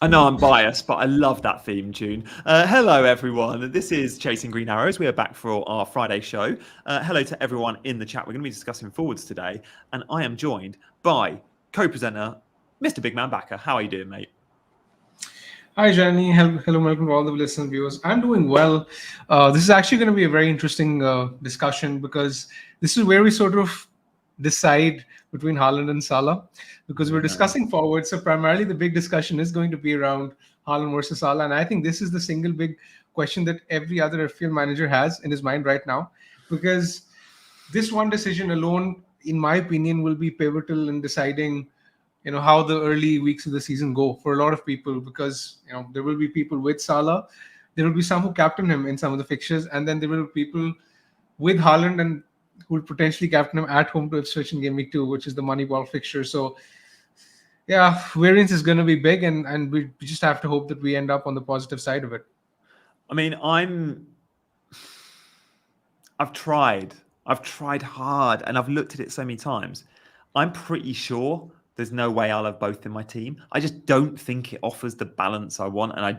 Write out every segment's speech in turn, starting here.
I know I'm biased, but I love that theme tune. Hello, everyone. This is Chasing Green Arrows. We are back for our Friday show. Hello to everyone in the chat. We're going to be discussing forwards today, and I am joined by co-presenter, Mr. Big Man Backer. How are you doing, mate? Hi, Jenny. Hello, welcome to all the listeners, viewers. I'm doing well. This is actually going to be a very interesting discussion because this is where we sort of decide between Haaland and Salah because we're discussing forward. So primarily the big discussion is going to be around Haaland versus Salah. And I think this is the single big question that every other FPL manager has in his mind right now because this one decision alone, in my opinion, will be pivotal in deciding how the early weeks of the season go for a lot of people because there will be people with Salah, there will be some who captain him in some of the fixtures, and then there will be people with Haaland and who will potentially captain him at home to Ipswich in game week 2, which is the Moneyball fixture. So yeah, variance is going to be big, and we just have to hope that we end up on the positive side of it. I mean, I've tried hard, and I've looked at it so many times. I'm pretty sure there's no way I'll have both in my team. I just don't think it offers the balance I want. And I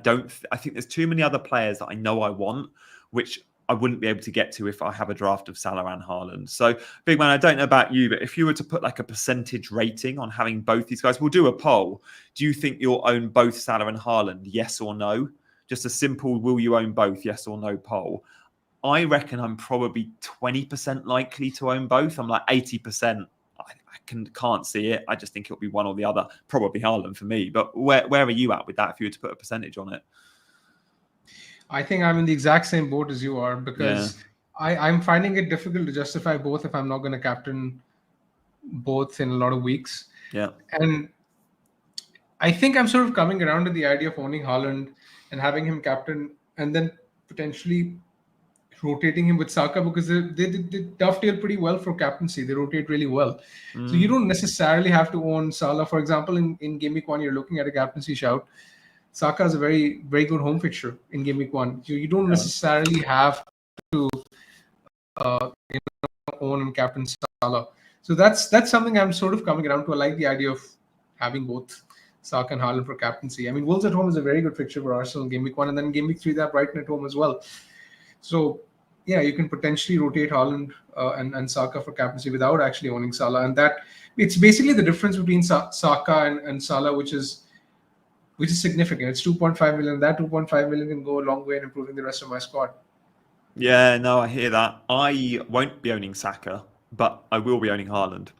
think there's too many other players that I know I want, which I wouldn't be able to get to if I have a draft of Salah and Haaland. So, Big Man, I don't know about you, but if you were to put like a percentage rating on having both these guys, we'll do a poll. Do you think you'll own both Salah and Haaland? Yes or no? Just a simple, will you own both? Yes or no poll. I reckon I'm probably 20% likely to own both. I'm like 80%. Can't see it. I just think it'll be one or the other. Probably Haaland for me. But where are you at with that if you were to put a percentage on it? I think I'm in the exact same boat as you are because I'm finding it difficult to justify both if I'm not going to captain both in a lot of weeks. Yeah. And I think I'm sort of coming around to the idea of owning Haaland and having him captain and then potentially rotating him with Saka because they dovetail pretty well for captaincy. They rotate really well. So you don't necessarily have to own Salah. For example, in game week 1, you're looking at a captaincy shout. Saka is a very, very good home fixture in game week 1. You don't necessarily have to own and captain Salah. So that's something I'm sort of coming around to. I like the idea of having both Saka and Haaland for captaincy. I mean, Wolves at home is a very good fixture for Arsenal in game week 1, and then game week 3 they have Brighton at home as well. So yeah, you can potentially rotate Haaland and Saka for captaincy without actually owning Salah, and that it's basically the difference between Saka and Salah, which is significant. It's 2.5 million. That 2.5 million can go a long way in improving the rest of my squad. Yeah, no, I hear that. I won't be owning Saka, but I will be owning Haaland,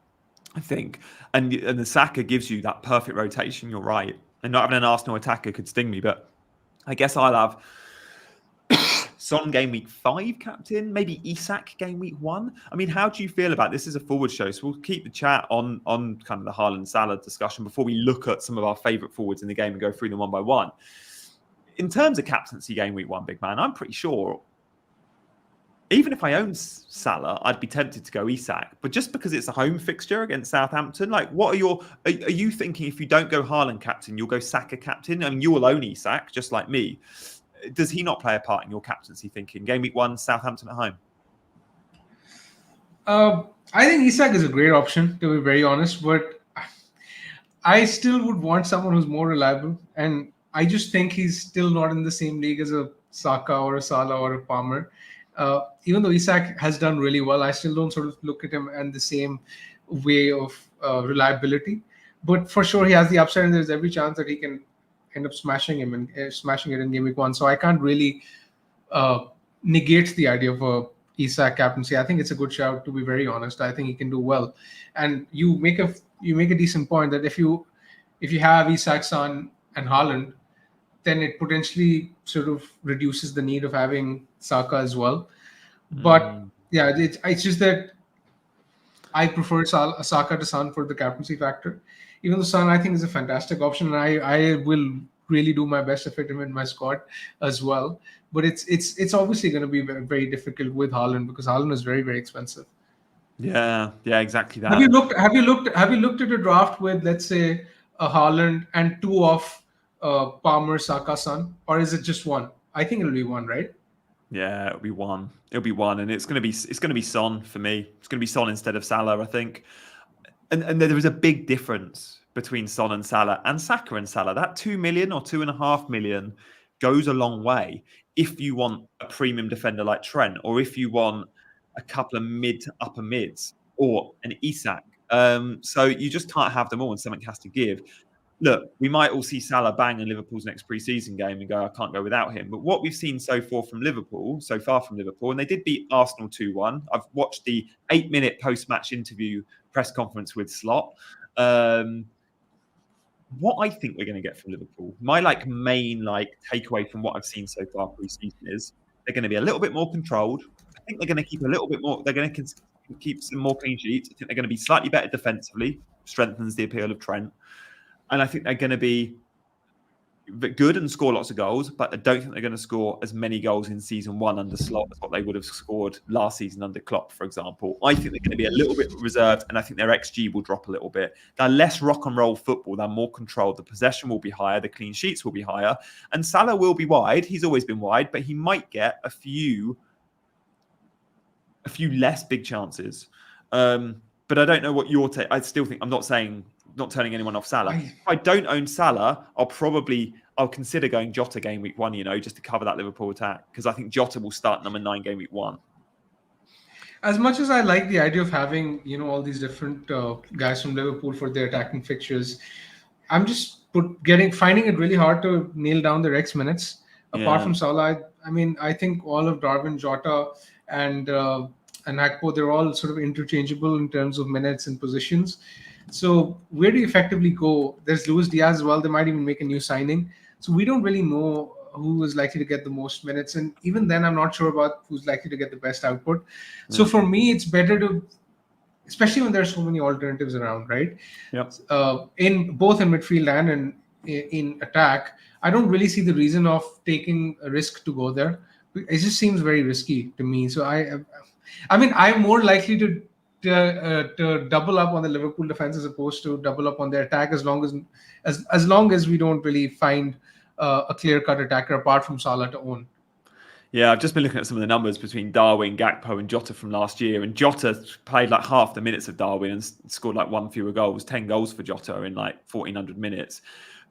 I think. And the Saka gives you that perfect rotation. You're right. And not having an Arsenal attacker could sting me, but I guess I'll have Son game week 5 captain, maybe Isak game week 1. I mean, how do you feel about this? Is a forward show, so we'll keep the chat on kind of the Haaland Salah discussion before we look at some of our favourite forwards in the game and go through them one by one. In terms of captaincy game week 1, Big Man, I'm pretty sure even if I own Salah, I'd be tempted to go Isak. But just because it's a home fixture against Southampton, like, what are you thinking if you don't go Haaland captain, you'll go Saka captain? I mean, you will own Isak, just like me. Does he not play a part in your captaincy thinking? Game week 1, Southampton at home. I think Isak is a great option, to be very honest, but I still would want someone who's more reliable. And I just think he's still not in the same league as a Saka or a Salah or a Palmer. Even though Isak has done really well, I still don't sort of look at him in the same way of reliability. But for sure, he has the upside, and there's every chance that he can end up smashing it in game week 1. So I can't really negate the idea of a Isak captaincy. I think it's a good shout, to be very honest. I think he can do well. And you make a decent point that if you have Isak, Son, and Haaland, then it potentially sort of reduces the need of having Saka as well. But yeah, it's just that I prefer Saka to Son for the captaincy factor. Even though Son, I think, is a fantastic option, and I will really do my best to fit him in my squad as well. But it's obviously going to be very, very difficult with Haaland because Haaland is very, very expensive. Yeah, exactly that. Have you looked at a draft with, let's say, a Haaland and 2 of Palmer, Saka, Son, or is it just 1? I think it'll be 1, right? Yeah, it'll be 1. It'll be 1, and it's going to be Son for me. It's going to be Son instead of Salah, I think. And there is a big difference between Son and Salah and Saka and Salah. That 2 million or 2.5 million goes a long way if you want a premium defender like Trent, or if you want a couple of mid to upper mids, or an Isak. So you just can't have them all, and something has to give. Look, we might all see Salah bang in Liverpool's next pre-season game and go, I can't go without him. But what we've seen so far from Liverpool, and they did beat Arsenal 2-1. I've watched the 8-minute post-match interview press conference with Slot. What I think we're going to get from Liverpool, my main takeaway from what I've seen so far pre-season is they're going to be a little bit more controlled. I think they're going to keep a little bit more. They're going to keep some more clean sheets. I think they're going to be slightly better defensively, strengthens the appeal of Trent. And I think they're going to be good and score lots of goals, but I don't think they're going to score as many goals in season one under Slot as what they would have scored last season under Klopp, for example. I think they're going to be a little bit reserved, and I think their XG will drop a little bit. They're less rock and roll football. They're more controlled. The possession will be higher. The clean sheets will be higher. And Salah will be wide. He's always been wide, but he might get a few less big chances. But I don't know what your take. I still think I'm not turning anyone off Salah. If I don't own Salah, I'll consider going Jota game week 1, just to cover that Liverpool attack, because I think Jota will start number 9 game week 1. As much as I like the idea of having, all these different guys from Liverpool for their attacking fixtures, I'm just finding it really hard to nail down their X minutes. Apart from Salah, I think all of Darwin, Jota, and Akpo, they're all sort of interchangeable in terms of minutes and positions. So where do you effectively go? There's Luis Diaz as well. They might even make a new signing. So we don't really know who is likely to get the most minutes. And even then, I'm not sure about who's likely to get the best output. So for me, it's better to, especially when there's so many alternatives around, right? Yep. In both in midfield and in attack, I don't really see the reason of taking a risk to go there. It just seems very risky to me. So I'm more likely to double up on the Liverpool defense as opposed to double up on their attack, as long as we don't really find a clear-cut attacker apart from Salah to own. Yeah, I've just been looking at some of the numbers between Darwin, Gakpo, and Jota from last year, and Jota played half the minutes of Darwin and scored 1 fewer goals, 10 goals for Jota in 1,400 minutes.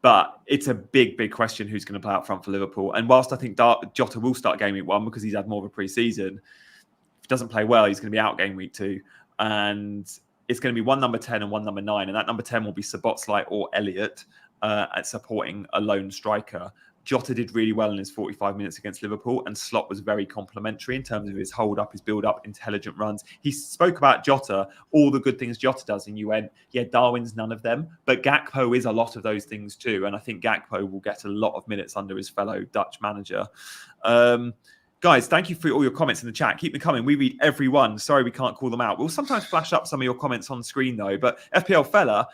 But it's a big, big question who's going to play up front for Liverpool. And whilst I think Jota will start game week 1 because he's had more of a pre-season, if he doesn't play well, he's going to be out game week 2. And it's going to be one number 10 and one number 9. And that number 10 will be Szoboszlai or Elliott at supporting a lone striker. Jota did really well in his 45 minutes against Liverpool, and Slot was very complimentary in terms of his hold-up, his build-up, intelligent runs. He spoke about Jota, all the good things Jota does, and you went, yeah, Darwin's none of them. But Gakpo is a lot of those things too, and I think Gakpo will get a lot of minutes under his fellow Dutch manager. Guys, thank you for all your comments in the chat. Keep them coming. We read every one. Sorry we can't call them out. We'll sometimes flash up some of your comments on screen, though. But FPL Fella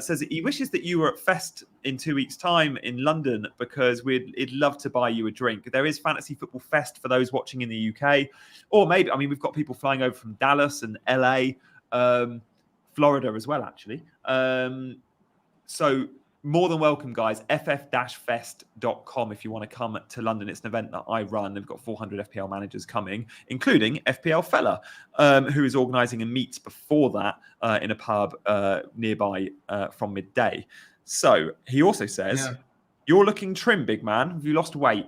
says that he wishes that you were at Fest in 2 weeks' time in London, because he'd love to buy you a drink. There is Fantasy Football Fest for those watching in the UK. Or maybe, we've got people flying over from Dallas and LA, Florida as well, actually. So more than welcome, guys. ff-fest.com if you want to come to London. It's an event that I run. They've got 400 FPL managers coming, including FPL Fella, who is organising a meet before that in a pub nearby from midday. So he also says, you're looking trim, big man. Have you lost weight?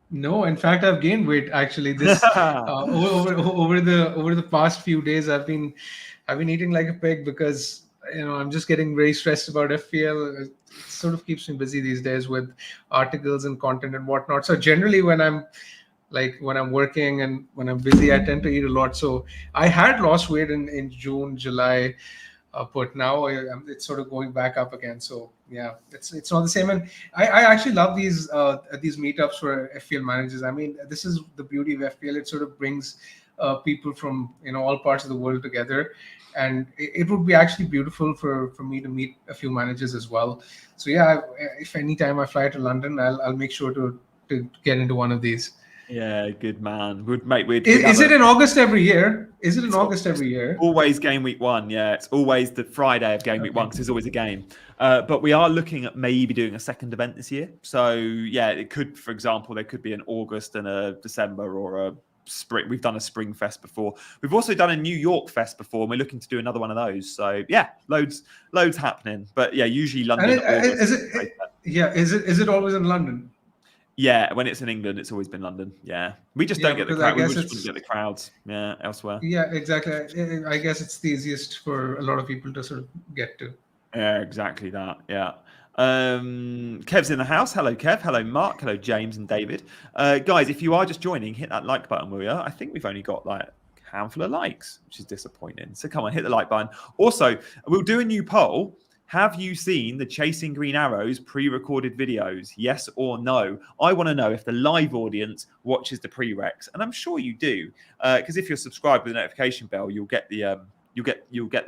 No, in fact, I've gained weight actually. This over the past few days, I've been eating like a pig because I'm just getting very stressed about FPL. It sort of keeps me busy these days with articles and content and whatnot. So generally, when I'm working and when I'm busy, I tend to eat a lot. So I had lost weight in June, July, but now it's sort of going back up again. So yeah, it's not the same. And I actually love these meetups for FPL managers. This is the beauty of FPL. It sort of brings people from all parts of the world together. And it would be actually beautiful for me to meet a few managers as well. So yeah, if anytime I fly to London, I'll make sure to get into one of these. Yeah, good man. Is it in August every year? Always game week 1. Yeah, it's always the Friday of game week 1 because there's always a game. But we are looking at maybe doing a second event this year. So yeah, it could, for example, there could be an August and a December or a spring. We've done a spring fest before. We've also done a New York fest before, and we're looking to do another one of those. So yeah, loads happening. But yeah, usually London. Is it always in London? Yeah, when it's in England, it's always been London. Yeah, we just don't get the crowd. We just wouldn't get the crowds. Yeah, elsewhere. Yeah, exactly. I guess it's the easiest for a lot of people to sort of get to. Yeah, exactly that. Yeah. Kev's in the house. Hello, Kev. Hello, Mark. Hello, James and David. Guys, if you are just joining, hit that like button, will you? I think we've only got like a handful of likes, which is disappointing. So come on, hit the like button. Also, we'll do a new poll. Have you seen the Chasing Green Arrows pre-recorded videos? Yes or no? I want to know if the live audience watches the prereqs, and I'm sure you do, because if you're subscribed with a notification bell, you'll get the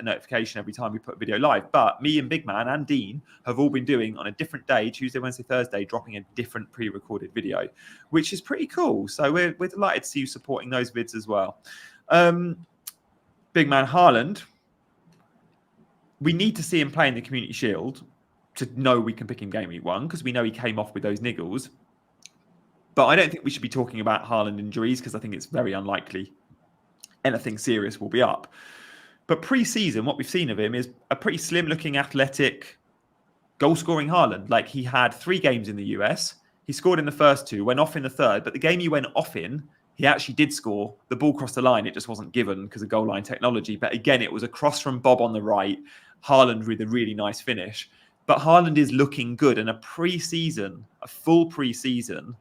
notification every time we put a video live. But me and Big Man and Dean have all been doing on a different day, Tuesday, Wednesday, Thursday, dropping a different pre-recorded video, which is pretty cool. So we're delighted to see you supporting those vids as well. Big Man Haaland. We need to see him play in the Community Shield to know we can pick him game week 1, because we know he came off with those niggles. But I don't think we should be talking about Haaland injuries, because I think it's very unlikely anything serious will be up. But pre-season, what we've seen of him is a pretty slim-looking, athletic, goal-scoring Haaland. Like, he had 3 games in the US. He scored in the first 2, went off in the third. But the game he went off in, he actually did score. The ball crossed the line. It just wasn't given because of goal line technology. But again, it was a cross from Bob on the right. Haaland with a really nice finish. But Haaland is looking good. And a full pre-season,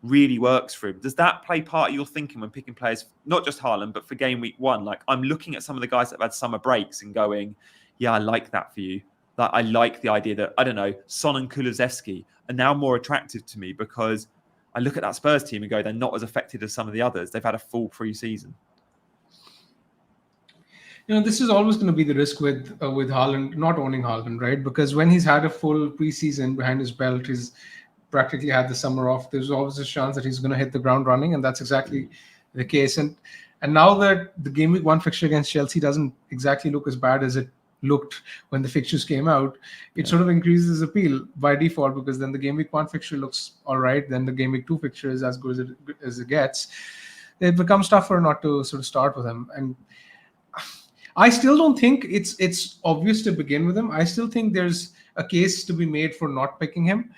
really works for him. Does that play part of your thinking when picking players, not just Haaland, but for game week 1? Like, I'm looking at some of the guys that have had summer breaks and going, yeah, I like that for you. That I like the idea that, I don't know, Son and Kulusevski are now more attractive to me because I look at that Spurs team and go, they're not as affected as some of the others. They've had a full pre-season. This is always going to be the risk with Haaland, not owning Haaland, right? Because when he's had a full preseason behind his belt, he's practically had the summer off. There's always a chance that he's going to hit the ground running, and that's exactly the case. And now that the game week 1 fixture against Chelsea doesn't exactly look as bad as it looked when the fixtures came out, it sort of increases his appeal by default, because then the game week 1 fixture looks all right. Then the game week 2 fixture is as good as it gets. It becomes tougher not to sort of start with him. And I still don't think it's obvious to begin with him. I still think there's a case to be made for not picking him.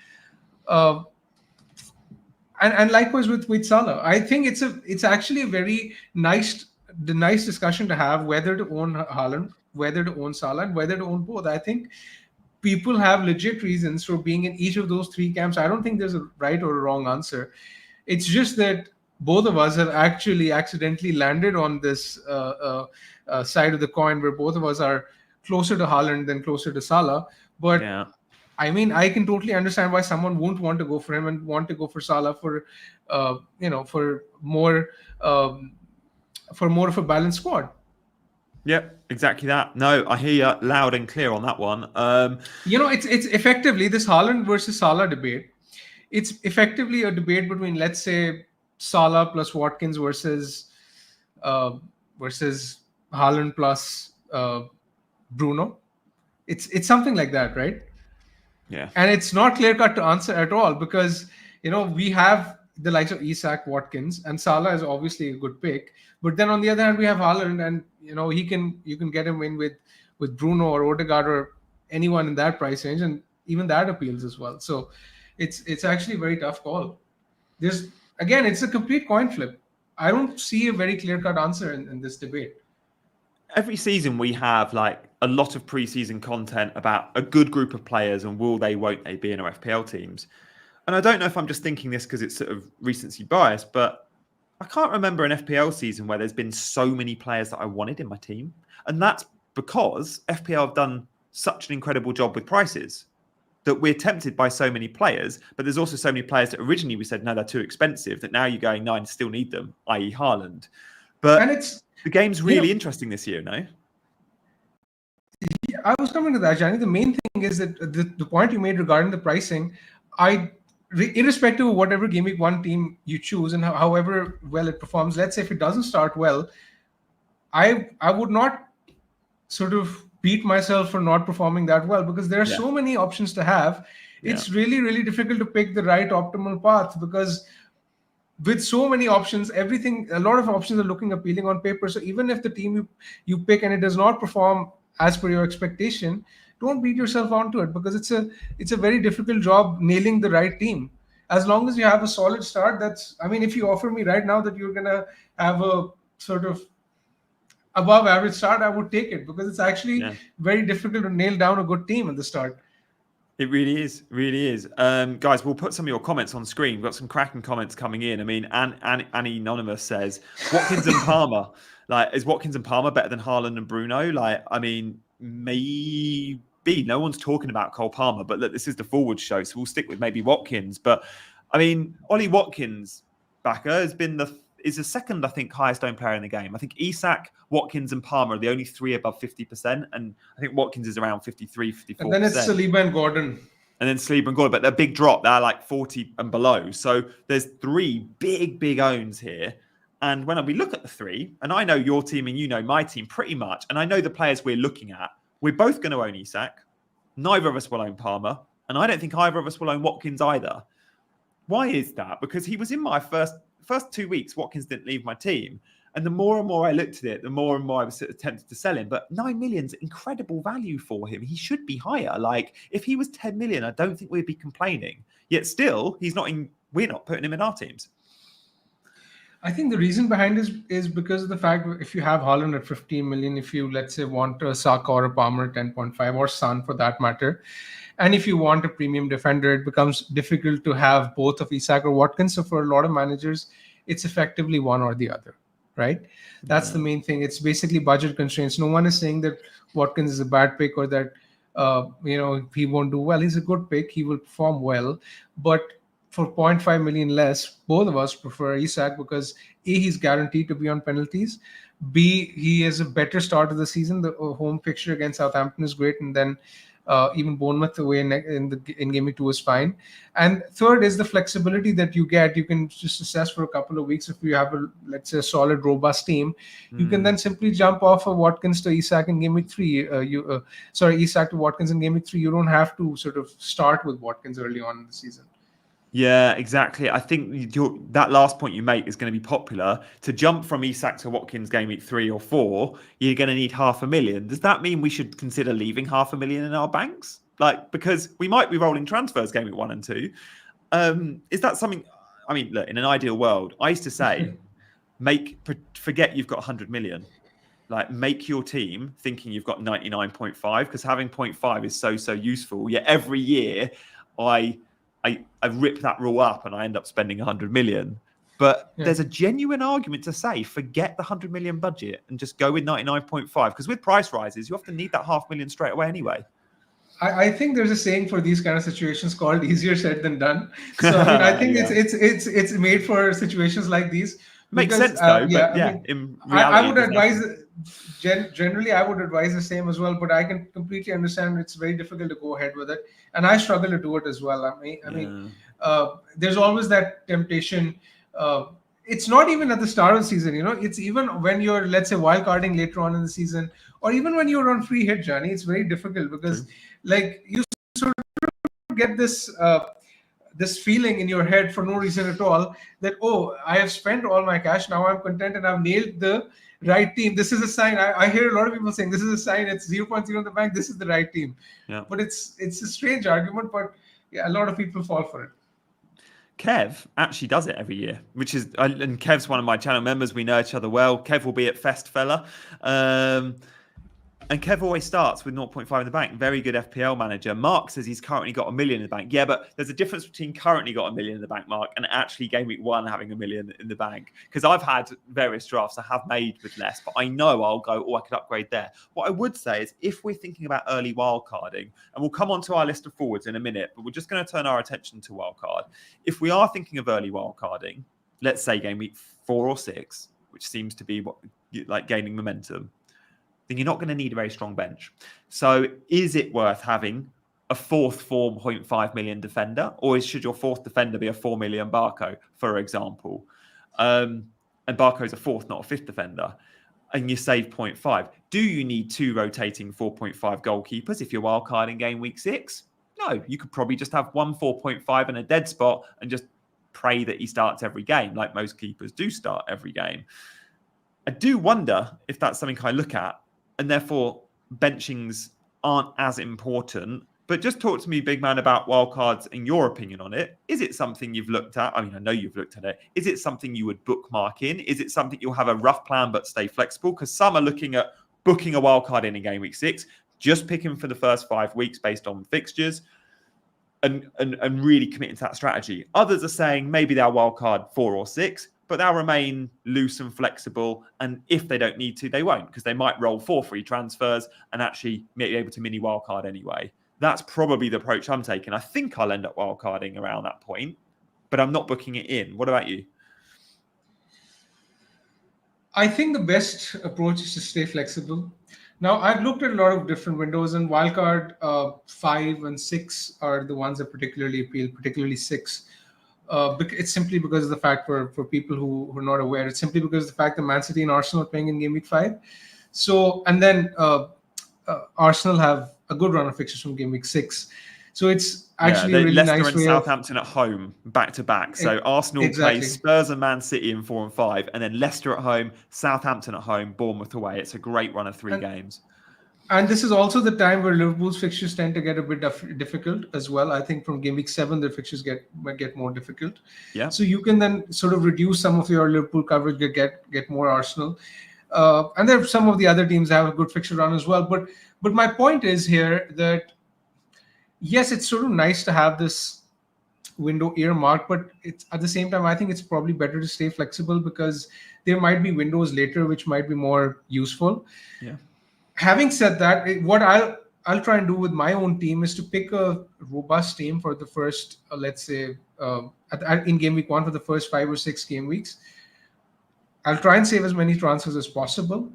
And likewise with Salah, I think it's actually a very nice discussion to have, whether to own Haaland, whether to own Salah, and whether to own both. I think people have legit reasons for being in each of those 3 camps. I don't think there's a right or a wrong answer. It's just that both of us have actually accidentally landed on this side of the coin where both of us are closer to Haaland than closer to Salah. But yeah. I mean, I can totally understand why someone won't want to go for him and want to go for Salah for more of a balanced squad. Yep, exactly that. No, I hear you loud and clear on that one. It's effectively this Haaland versus Salah debate. It's effectively a debate between, let's say, Salah plus Watkins versus Haaland plus Bruno. It's something like that, right? Yeah. And it's not clear-cut to answer at all, because we have the likes of Isak, Watkins, and Salah is obviously a good pick. But then on the other hand, we have Haaland, and you can get him in with Bruno or Odegaard or anyone in that price range, and even that appeals as well. So it's actually a very tough call. It's a complete coin flip. I don't see a very clear-cut answer in this debate. Every season we have like a lot of preseason content about a good group of players and will they, won't they be in our FPL teams. And I don't know if I'm just thinking this because it's sort of recency bias, but I can't remember an FPL season where there's been so many players that I wanted in my team. And that's because FPL have done such an incredible job with prices that we're tempted by so many players, but there's also so many players that originally we said, no, they're too expensive, that now you're going, no, I still need them, i.e. Haaland. But the game's really interesting this year, no? I was coming to that, Johnny. The main thing is that the point you made regarding the pricing, irrespective of whatever game week 1 team you choose and however well it performs, let's say if it doesn't start well, I would not sort of beat myself for not performing that well, because there are so many options to have. It's really, really difficult to pick the right optimal path, because with so many options, a lot of options are looking appealing on paper. So even if the team you pick and it does not perform as per your expectation, don't beat yourself onto it, because it's a very difficult job nailing the right team. As long as you have a solid start, if you offer me right now that you're gonna have a sort of above average start, I would take it, because it's actually Yeah. very difficult to nail down a good team at the start. It really is, really is. Guys, we'll put some of your comments on screen. We've got some cracking comments coming in. I mean, Annie Anonymous says, Watkins and Palmer. Like, is Watkins and Palmer better than Haaland and Bruno? Like, I mean, maybe. No one's talking about Cole Palmer, but look, this is the forward show, so we'll stick with maybe Watkins. But, I mean, Ollie Watkins, Backer, is the second, I think, highest owned player in the game. I think Isak, Watkins, and Palmer are the only three above 50%. And I think Watkins is around 53, 54%. And then it's Saliba and Gordon. And then Saliba and Gordon. But they're big drop. They're like 40 and below. So there's three big owns here. And when we look at the three, and I know your team and you know my team pretty much, and I know the players we're looking at, we're both going to own Isak. Neither of us will own Palmer. And I don't think either of us will own Watkins either. Why is that? Because he was in my first 2 weeks, Watkins didn't leave my team. And the more and more I looked at it, the more and more I was tempted to sell him. But 9 million's incredible value for him. He should be higher. Like, if he was 10 million, I don't think we'd be complaining. Yet still, we're not putting him in our teams. I think the reason behind this is because of the fact that if you have Haaland at 15 million, if you, let's say, want a Saka or a Palmer at 10.5, or Son for that matter, and if you want a premium defender, it becomes difficult to have both of Isak or Watkins. So for a lot of managers, it's effectively one or the other, right? That's the main thing. It's basically budget constraints. No one is saying that Watkins is a bad pick or that he won't do well. He's a good pick. He will perform well, but for 0.5 million less, both of us prefer Isak because A, he's guaranteed to be on penalties. B, he has a better start of the season. The home fixture against Southampton is great, and then even Bournemouth away in game week 2 is fine. And third is the flexibility that you get. You can just assess for a couple of weeks if you have let's say a solid, robust team. You can then simply jump off of Watkins to Isak in game week 3. Isak to Watkins in game week 3. You don't have to sort of start with Watkins early on in the season. Yeah, exactly. I think that last point you make is going to be popular. To jump from Isak to Watkins game week 3 or 4, you're going to need 500,000. Does that mean we should consider leaving 500,000 in our banks? Like, because we might be rolling transfers game week 1 and 2. Is that something? I mean, look, in an ideal world, I used to say, forget you've got 100 million. Like, make your team thinking you've got 99.5, because having 0.5 is so useful. Yet every year, I rip that rule up and I end up spending 100 million. But there's a genuine argument to say, forget the 100 million budget and just go with 99.5. Because with price rises, you often need that 500,000 straight away anyway. I think there's a saying for these kind of situations called easier said than done. So I think it's made for situations like these. Makes sense though. In reality, I would advise generally I would advise the same as well, but I can completely understand it's very difficult to go ahead with it, and I struggle to do it as well. I mean, there's always that temptation. It's not even at the start of the season, it's even when you're, let's say, wildcarding later on in the season, or even when you're on free hit journey. It's very difficult because like you sort of get this feeling in your head for no reason at all that, I have spent all my cash, now I'm content and I've nailed the right team. This is a sign. I hear a lot of people saying this is a sign, it's 0.0 in the bank, this is the right team. But it's a strange argument, but a lot of people fall for it. Kev actually does it every year, and Kev's one of my channel members. We know each other well. Kev will be at Fest Fella. And Kev always starts with 0.5 in the bank. Very good FPL manager. Mark says he's currently got 1 million in the bank. Yeah, but there's a difference between currently got 1 million in the bank, Mark, and actually game week 1 having 1 million in the bank. Because I've had various drafts I have made with less, but I know I'll go, I could upgrade there. What I would say is if we're thinking about early wildcarding, and we'll come on to our list of forwards in a minute, but we're just going to turn our attention to wildcard. If we are thinking of early wildcarding, let's say game week 4 or 6, which seems to be like gaining momentum, then you're not going to need a very strong bench. So is it worth having a fourth 4.5 million defender, or should your fourth defender be a 4 million Barco, for example? And Barco's a fourth, not a fifth defender, and you save 0.5. Do you need 2 rotating 4.5 goalkeepers if you're wildcarding game week 6? No, you could probably just have one 4.5 and a dead spot and just pray that he starts every game, like most keepers do start every game. I do wonder if that's something I look at, and therefore benchings aren't as important. But just talk to me, big man, about wildcards and your opinion on it. Is it something you've looked at? I mean, I know you've looked at it. Is it something you would bookmark in? Is it something you'll have a rough plan but stay flexible? Because some are looking at booking a wildcard in game week 6, just picking for the first 5 weeks based on fixtures and really committing to that strategy. Others are saying maybe they'll wildcard 4 or 6, but they'll remain loose and flexible. And if they don't need to, they won't, because they might roll 4 free transfers and actually be able to mini wildcard anyway. That's probably the approach I'm taking. I think I'll end up wildcarding around that point, but I'm not booking it in. What about you? I think the best approach is to stay flexible. Now, I've looked at a lot of different windows, and wildcard 5 and 6 are the ones that particularly appeal, particularly 6. It's simply because of the fact, for people who are not aware, it's simply because of the fact that Man City and Arsenal are playing in game week 5. So, and then Arsenal have a good run of fixtures from game week 6. So it's actually a really Leicester nice and way Southampton at home back to back. So Arsenal play Spurs and Man City in 4 and 5, and then Leicester at home, Southampton at home, Bournemouth away. It's a great run of 3 games. And this is also the time where Liverpool's fixtures tend to get a bit difficult as well. I think from game week 7, their fixtures might get more difficult. Yeah. So you can then sort of reduce some of your Liverpool coverage, get more Arsenal. And there are some of the other teams that have a good fixture run as well. But my point is here that, yes, it's sort of nice to have this window earmarked, but it's at the same time, I think it's probably better to stay flexible, because there might be windows later which might be more useful. Yeah. Having said that, what I'll try and do with my own team is to pick a robust team for the first, let's say, in game week 1 for the first 5 or 6 game weeks. I'll try and save as many transfers as possible.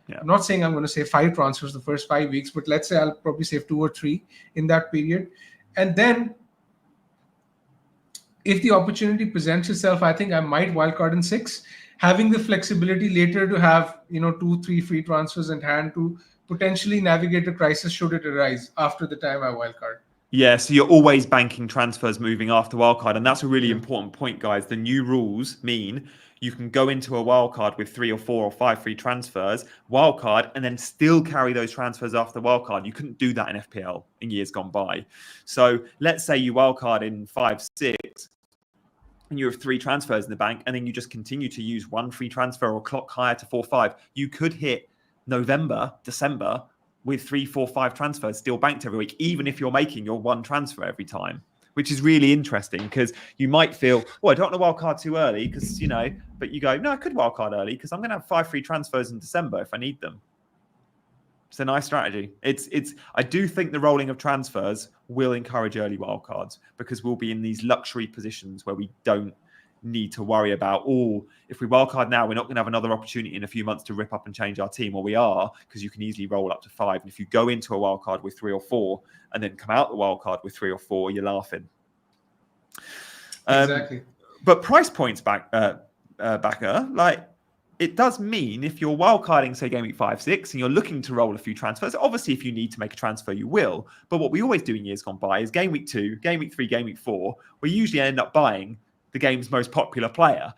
Yeah. I'm not saying I'm going to save 5 transfers the first 5 weeks, but let's say I'll probably save 2 or 3 in that period. And then if the opportunity presents itself, I think I might wildcard in 6, having the flexibility later to have 2, 3 free transfers in hand to potentially navigate a crisis should it arise after the time I wildcard. Yeah, so you're always banking transfers moving after wildcard, and that's a really important point, guys. The new rules mean you can go into a wildcard with 3 or 4 or 5 free transfers, wildcard, and then still carry those transfers after wildcard. You couldn't do that in FPL in years gone by. So let's say you wildcard in 5, 6, and you have 3 transfers in the bank, and then you just continue to use 1 free transfer or clock higher to 4, 5. You could hit November, December with 3, 4, 5 transfers still banked every week, even if you're making your 1 transfer every time, which is really interesting, because you might feel, I don't want to wildcard too early because, but you go, no, I could wildcard early because I'm going to have 5 free transfers in December if I need them. It's a nice strategy. I do think the rolling of transfers will encourage early wildcards, because we'll be in these luxury positions where we don't need to worry about, if we wildcard now, we're not going to have another opportunity in a few months to rip up and change our team, or we are, because you can easily roll up to 5. And if you go into a wildcard with 3 or 4 and then come out the wildcard with 3 or 4, you're laughing. Exactly. But price points backer, it does mean if you're wildcarding, say, game week 5, 6, and you're looking to roll a few transfers, obviously if you need to make a transfer, you will. But what we always do in years gone by is game week 2, game week 3, game week 4, we usually end up buying the game's most popular player.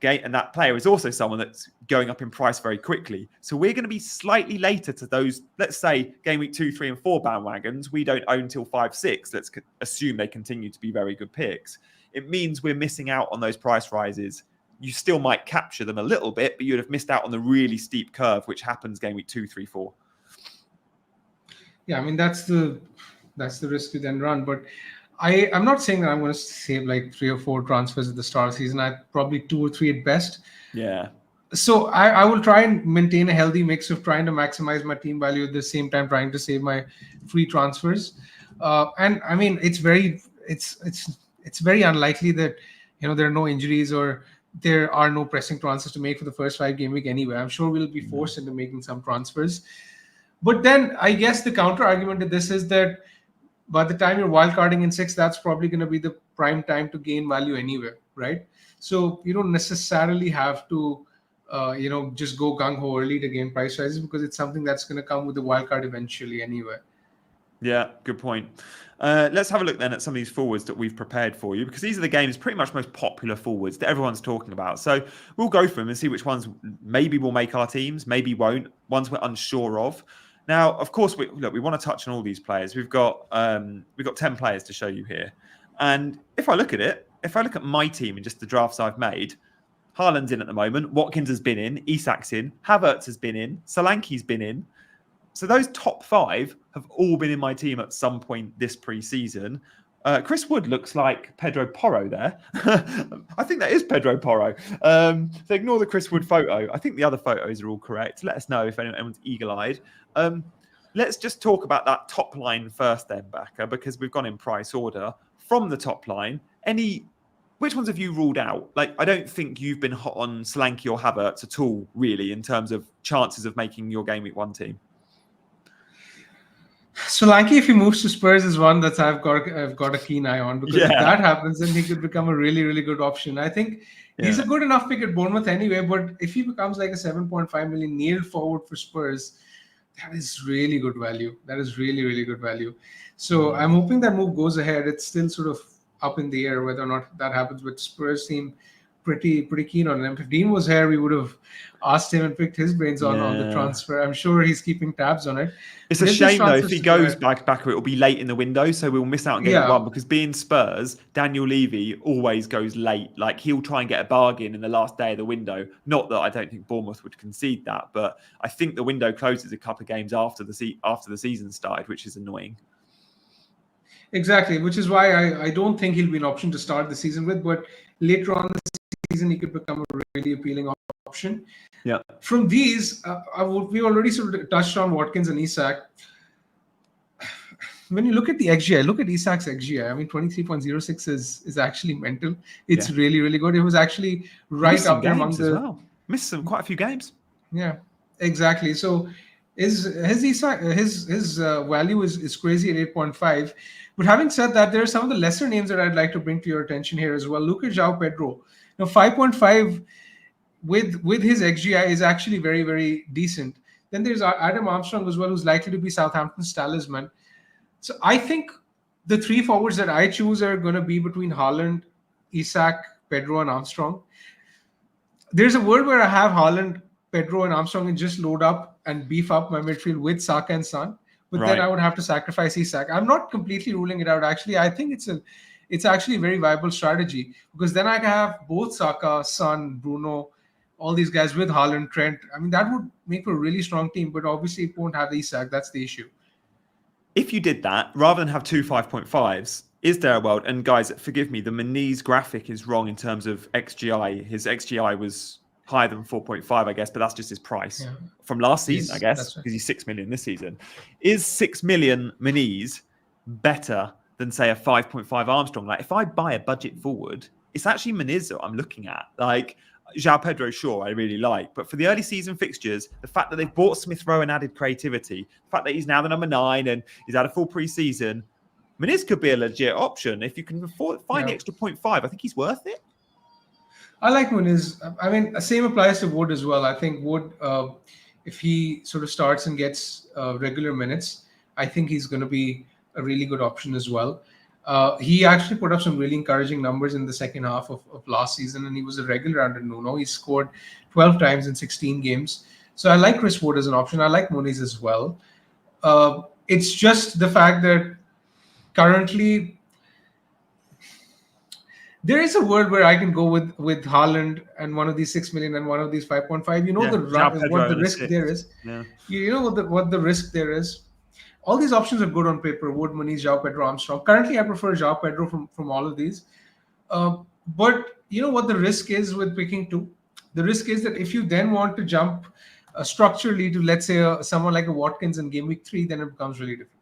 And that player is also someone that's going up in price very quickly. So we're going to be slightly later to those, let's say, game week 2, 3, and 4 bandwagons we don't own till 5, 6. Let's assume they continue to be very good picks. It means we're missing out on those price rises. You still might capture them a little bit, but you'd have missed out on the really steep curve, which happens game week 2, 3, 4. Yeah, I mean, that's the risk you then run. But I'm not saying that I'm going to save like 3 or 4 transfers at the start of the season. I probably 2 or 3 at best. Yeah. So I will try and maintain a healthy mix of trying to maximize my team value at the same time trying to save my free transfers. And I mean, it's very unlikely that there are no injuries or there are no pressing transfers to make for the first 5 game week anyway. I'm sure we'll be forced into making some transfers. But then I guess the counter argument to this is that by the time you're wildcarding in 6, that's probably going to be the prime time to gain value anyway, right? So you don't necessarily have to, just go gung-ho early to gain price rises, because it's something that's going to come with the wildcard eventually anyway. Yeah, good point. Let's have a look then at some of these forwards that we've prepared for you, because these are the game's pretty much most popular forwards that everyone's talking about. So we'll go through them and see which ones maybe will make our teams, maybe won't, ones we're unsure of. Now, of course, we want to touch on all these players. We've got 10 players to show you here. And if I look at my team and just the drafts I've made, Haaland's in at the moment, Watkins has been in, Isak's in, Havertz has been in, Solanke's been in. So those top 5 have all been in my team at some point this pre-season. Chris Wood looks like Pedro Porro there. I think that is Pedro Porro. So ignore the Chris Wood photo. I think the other photos are all correct. Let us know if anyone's eagle-eyed. Let's just talk about that top line first then, Becca, because we've gone in price order. From the top line, which ones have you ruled out? Like, I don't think you've been hot on Solanke or Havertz at all, really, in terms of chances of making your Game Week 1 team. Solanke, if he moves to Spurs, is one that I've got a keen eye on, because if that happens, then he could become a really, really good option. I think he's a good enough pick at Bournemouth anyway, but if he becomes like a 7.5 million nailed forward for Spurs, that is really good value. That is really, really good value. So I'm hoping that move goes ahead. It's still sort of up in the air whether or not that happens, but Spurs seem pretty keen on him. If Dean was here, we would have asked him and picked his brains on the transfer. I'm sure he's keeping tabs on it. It's a shame though, if he goes back, it will be late in the window, so we'll miss out on Game Week 1, because being Spurs, Daniel Levy always goes late. Like, he'll try and get a bargain in the last day of the window. Not that I don't think Bournemouth would concede that, but I think the window closes a couple of games after the season started, which is annoying. Exactly, which is why I don't think he'll be an option to start the season with, but later on in the season he could become a really appealing option. Yeah. From these, we already sort of touched on Watkins and Isak. When you look at the XGI, look at Isak's XGI. I mean, 23.06 is actually mental. It's really, really good. It was actually right up there among the... Well. Missed quite a few games. Yeah, exactly. So his value is crazy at 8.5. But having said that, there are some of the lesser names that I'd like to bring to your attention here as well. Look at João Pedro. Now, 5.5 with his XGI is actually very, very decent. Then there's Adam Armstrong as well, who's likely to be Southampton's talisman. So I think the 3 forwards that I choose are going to be between Haaland, Isak, Pedro, and Armstrong. There's a world where I have Haaland, Pedro, and Armstrong and just load up and beef up my midfield with Saka and Son. But then I would have to sacrifice Isak. I'm not completely ruling it out. Actually, I think it's actually a very viable strategy, because then I can have both Saka, Son, Bruno, all these guys with Haaland, Trent. I mean, that would make for a really strong team, but obviously it won't have Isak. That's the issue. If you did that, rather than have 2 5.5s, is there a world? And guys, forgive me, the Meniz graphic is wrong in terms of XGI. His XGI was higher than 4.5, I guess, but that's just his price from last season, I guess, because he's 6 million this season. Is 6 million Meniz better than, say, a 5.5 Armstrong? Like, if I buy a budget forward, it's actually Meniz that I'm looking at. Like, João Pedro, sure, I really like. But for the early season fixtures, the fact that they've bought Smith Rowe and added creativity, the fact that he's now the number 9 and he's had a full pre-season, Meniz could be a legit option. If you can find the extra 0.5, I think he's worth it. I like Meniz. I mean, the same applies to Wood as well. I think Wood, if he sort of starts and gets regular minutes, I think he's going to be a really good option as well. He actually put up some really encouraging numbers in the second half of last season, and he was a regular under Nuno. He scored 12 times in 16 games. So I like Chris Wood as an option. I like Moniz as well. It's just the fact that currently there is a world where I can go with Haaland and one of these 6 million and one of these 5.5. You know what the risk there is. Yeah. You know what the risk there is. All these options are good on paper. Wood, Moniz, João Pedro, Armstrong. Currently, I prefer João Pedro from all of these. But you know what the risk is with picking 2? The risk is that if you then want to jump structurally to, let's say, someone like a Watkins in game week 3, then it becomes really difficult.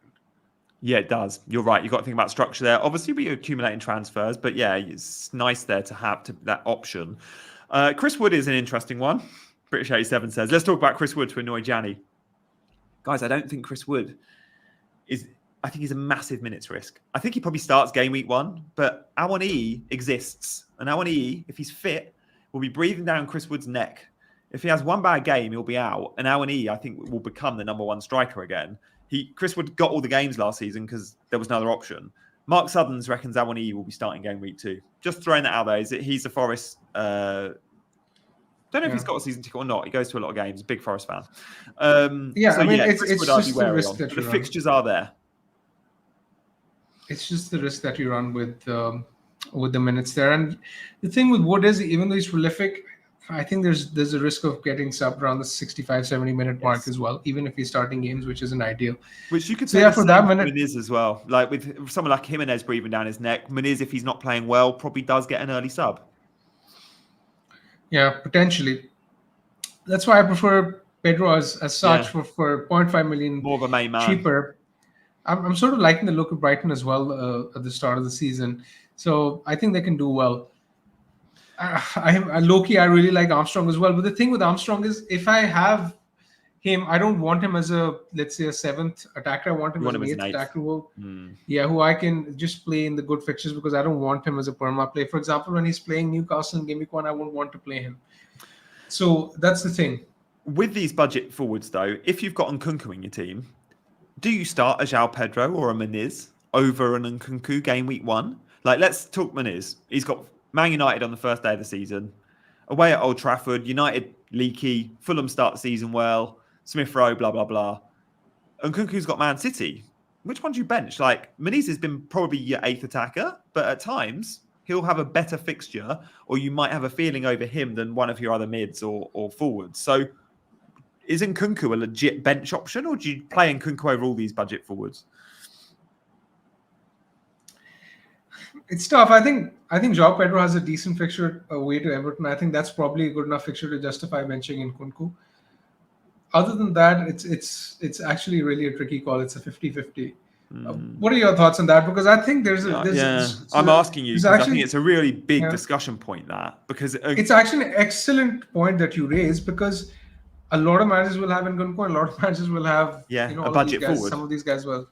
Yeah, it does. You're right. You've got to think about structure there. Obviously, we're accumulating transfers, but yeah, it's nice there to have that option. Chris Wood is an interesting one. British 87 says, let's talk about Chris Wood to annoy Gianni. Guys, I don't think Chris Wood I think he's a massive minutes risk. I think he probably starts game week 1, but Awoniyi exists. And Awoniyi, if he's fit, will be breathing down Chris Wood's neck. If he has one bad game, he'll be out. And Awoniyi, I think, will become the number 1 striker again. Chris Wood got all the games last season because there was no other option. Mark Sutherns reckons Awoniyi will be starting game week 2. Just throwing that out there. He's a Forest. Don't know if he's got a season ticket or not. He goes to a lot of games. Big Forest fan. It's Wood I'd be just the wary risk on. that But you the run. fixtures are there. It's just the risk that you run with the minutes there. And the thing with Wood is, even though he's prolific, I think there's a risk of getting subbed around the 65, 70-minute mark as well, even if he's starting games, which isn't ideal. Which you could So say yeah, the for same that for minute, Muniz as well. Like with someone like Jimenez breathing down his neck, Muniz, if he's not playing well, probably does get an early sub. yeah, potentially. That's why I prefer Pedro as such for 0.5 million More of a main man. cheaper. I'm sort of liking the look of Brighton as well at the start of the season. So I think they can do well. I low-key, I really like Armstrong as well. But the thing with Armstrong is, if I have him, I don't want him as let's say a 7th attacker. I want him as an 8th attacker who I can just play in the good fixtures, because I don't want him as a perma play. For example, when he's playing Newcastle in game week 1, I won't want to play him. So that's the thing. With these budget forwards, though, if you've got Nkunku in your team, do you start a João Pedro or a Muniz over an Nkunku game week 1? Like, let's talk Muniz. He's got Man United on the first day of the season, away at Old Trafford, United leaky, Fulham start the season well, Smith Rowe, blah, blah, blah. Nkunku's got Man City. Which one do you bench? Like, Muniz has been probably your 8th attacker, but at times he'll have a better fixture, or you might have a feeling over him than one of your other mids or forwards. So is Nkunku a legit bench option, or do you play Nkunku over all these budget forwards? It's tough. I think João Pedro has a decent fixture away to Everton. I think that's probably a good enough fixture to justify benching Nkunku. Other than that, it's actually really a tricky call. It's a 50-50. What are your thoughts on that? Because I think I'm asking you because I think it's a really big discussion point, that because it's actually an excellent point that you raise, because a lot of managers will have Nkunku and a lot of managers will have a budget forward. Some of these guys will.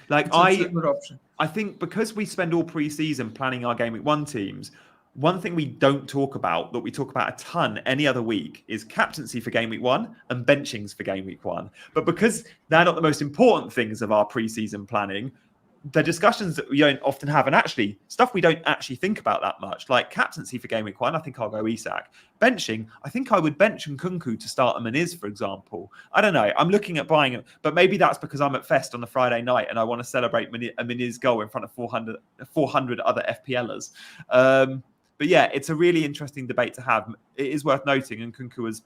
Like it's a good option. I think because we spend all pre-season planning our game week 1 teams, one thing we don't talk about, that we talk about a ton any other week, is captaincy for game week 1 and benchings for game week 1. But because they're not the most important things of our pre-season planning, the discussions that we don't often have, and actually stuff we don't actually think about that much, like captaincy for game week 1, I think I'll go Isak. Benching, I think I would bench Nkunku to start a Muniz, for example. I don't know. I'm looking at buying it, but maybe that's because I'm at Fest on the Friday night and I want to celebrate a Muniz goal in front of 400 other FPLers. But yeah, it's a really interesting debate to have. It is worth noting, Nkunku has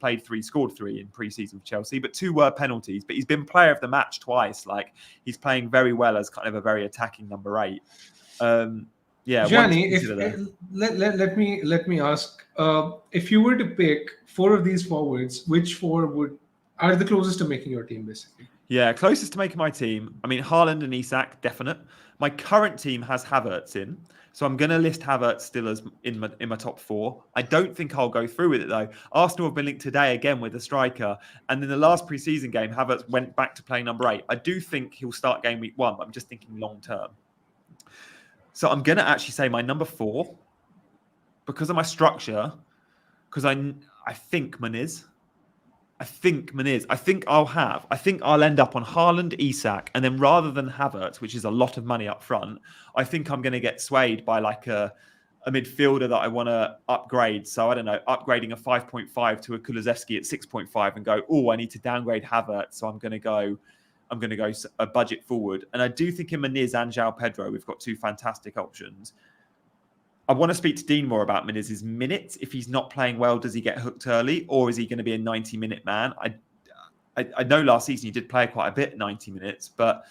scored 3 in pre-season for Chelsea, but 2 were penalties. But he's been player of the match twice. Like, he's playing very well as kind of a very attacking number 8. Gianni, let me ask, if you were to pick 4 of these forwards, which 4 are the closest to making your team, basically? Yeah, closest to making my team. I mean, Haaland and Isak, definite. My current team has Havertz in, so I'm going to list Havertz still as in my top 4. I don't think I'll go through with it, though. Arsenal have been linked today again with a striker, and in the last pre-season game, Havertz went back to playing number 8. I do think he'll start game week 1, but I'm just thinking long term. So I'm going to actually say my number 4, because of my structure, because I think Muniz. I think I'll end up on Haaland, Isak, and then rather than Havertz, which is a lot of money up front, I think I'm going to get swayed by like a midfielder that I want to upgrade. So I don't know, upgrading a 5.5 to a Kulusevski at 6.5 and go, I need to downgrade Havertz. So I'm going to go a budget forward. And I do think in Muniz and João Pedro, we've got 2 fantastic options. I want to speak to Dean more about Muniz's minutes. If he's not playing well, does he get hooked early, or is he going to be a 90-minute man? I know last season he did play quite a bit, 90 minutes, but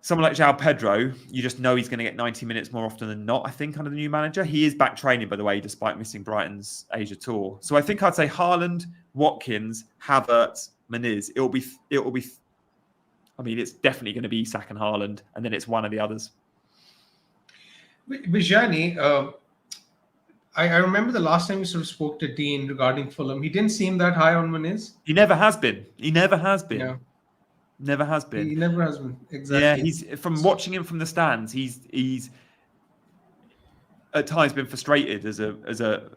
someone like João Pedro, you just know he's going to get 90 minutes more often than not, I think, under the new manager. He is back training, by the way, despite missing Brighton's Asia tour. So I think I'd say Haaland, Watkins, Havertz, Muniz. It'll be. I mean, it's definitely going to be Isak and Haaland, and then it's one of the others. Bijani, I remember the last time we sort of spoke to Dean regarding Fulham. He didn't seem that high on Muniz. He never has been. Yeah. Never has been. He never has been. Exactly. Yeah, he's from watching him from the stands. He's at times been frustrated as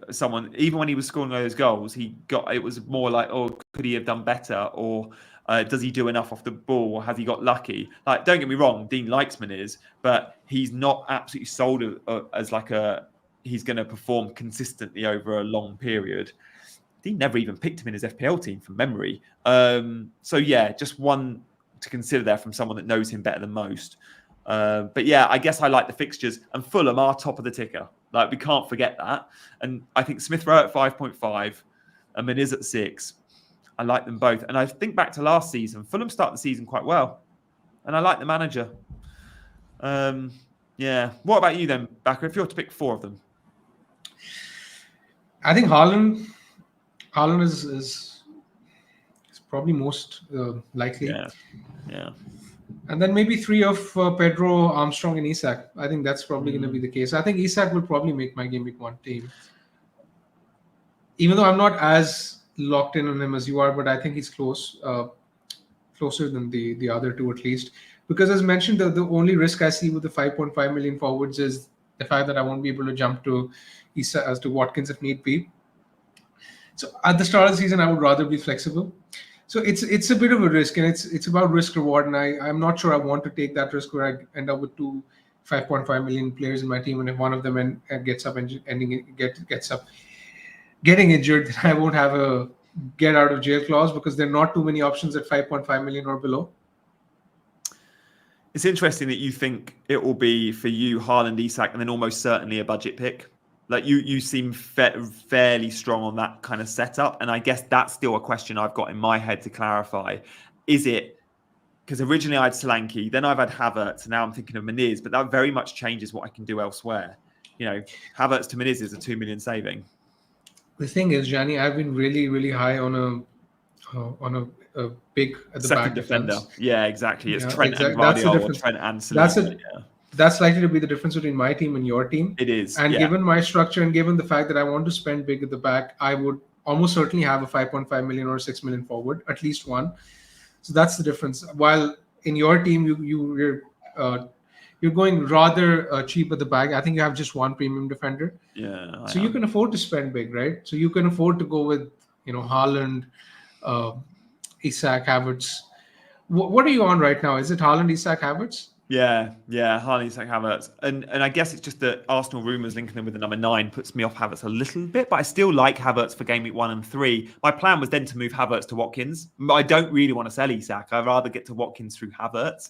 someone. Even when he was scoring those goals, it was more like, could he have done better? Or Does he do enough off the ball, or has he got lucky? Like, don't get me wrong, Dean likes Meniz, but he's not absolutely sold as like he's going to perform consistently over a long period. Dean never even picked him in his FPL team from memory. So yeah, just one to consider there from someone that knows him better than most. But yeah, I guess I like the fixtures, and Fulham are top of the ticker. Like, we can't forget that. And I think Smith Rowe at 5.5 and Meniz at 6. I like them both. And I think back to last season, Fulham started the season quite well. And I like the manager. Yeah. What about you then, Bakker? If you were to pick 4 of them? I think Haaland is probably most likely. Yeah. And then maybe 3 of Pedro, Armstrong, and Isak. I think that's probably going to be the case. I think Isak will probably make my Game Week 1 team. Even though I'm not as locked in on him as you are, but I think he's closer than the other 2 at least. Because as mentioned, the only risk I see with the 5.5 million forwards is the fact that I won't be able to jump to Isak as to Watkins if need be. So at the start of the season, I would rather be flexible. So it's a bit of a risk, and it's about risk reward, and I'm not sure I want to take that risk where I end up with 2 5.5 million players in my team, and if one of them gets up getting injured, then I won't have a get out of jail clause, because there are not too many options at 5.5 million or below. It's interesting that you think it will be for you Haaland, Isak, and then almost certainly a budget pick. Like, you seem fairly strong on that kind of setup. And I guess that's still a question I've got in my head to clarify. Is it, because originally I had Solanke, then I've had Havertz, and now I'm thinking of Meniz, but that very much changes what I can do elsewhere. You know, Havertz to Meniz is a 2 million saving. The thing is, Gianni, I've been really, really high on a big at the second back defender. defense. Yeah, exactly. It's Trent exactly. and Guardiola, or Trent and Salah. That's likely to be the difference between my team and your team. It is. And given my structure, and given the fact that I want to spend big at the back, I would almost certainly have a 5.5 million or 6 million forward, at least one. So that's the difference. While in your team, you're going rather cheap at the back. I think you have just one premium defender. Yeah. So you can afford to spend big, right? So you can afford to go with, Haaland, Isak, Havertz. What are you on right now? Is it Haaland, Isak, Havertz? Yeah, Haaland, Isak, Havertz. And I guess it's just that Arsenal rumours linking them with the number 9 puts me off Havertz a little bit, but I still like Havertz for Game Week 1 and 3. My plan was then to move Havertz to Watkins. I don't really want to sell Isak. I'd rather get to Watkins through Havertz.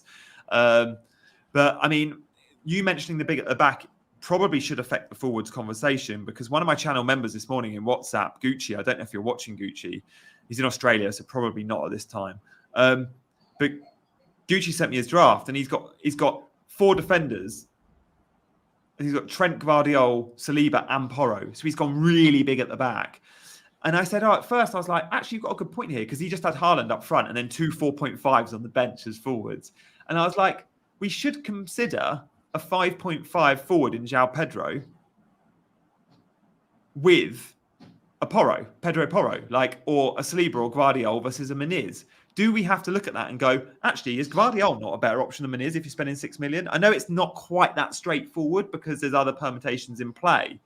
But, I mean, you mentioning the big at the back probably should affect the forwards conversation, because one of my channel members this morning in WhatsApp, Gucci, I don't know if you're watching Gucci, he's in Australia, so probably not at this time. But Gucci sent me his draft, and he's got 4 defenders. He's got Trent, Gvardiol, Saliba, and Porro. So he's gone really big at the back. And I said, at first I was like, actually, you've got a good point here, because he just had Haaland up front and then 2 4.5s on the bench as forwards. And I was like, we should consider a 5.5 forward in João Pedro with a Pedro Porro, or a Saliba or Gvardiol versus a Meniz. Do we have to look at that and go, actually, is Gvardiol not a better option than Meniz if you're spending 6 million? I know it's not quite that straightforward because there's other permutations in play.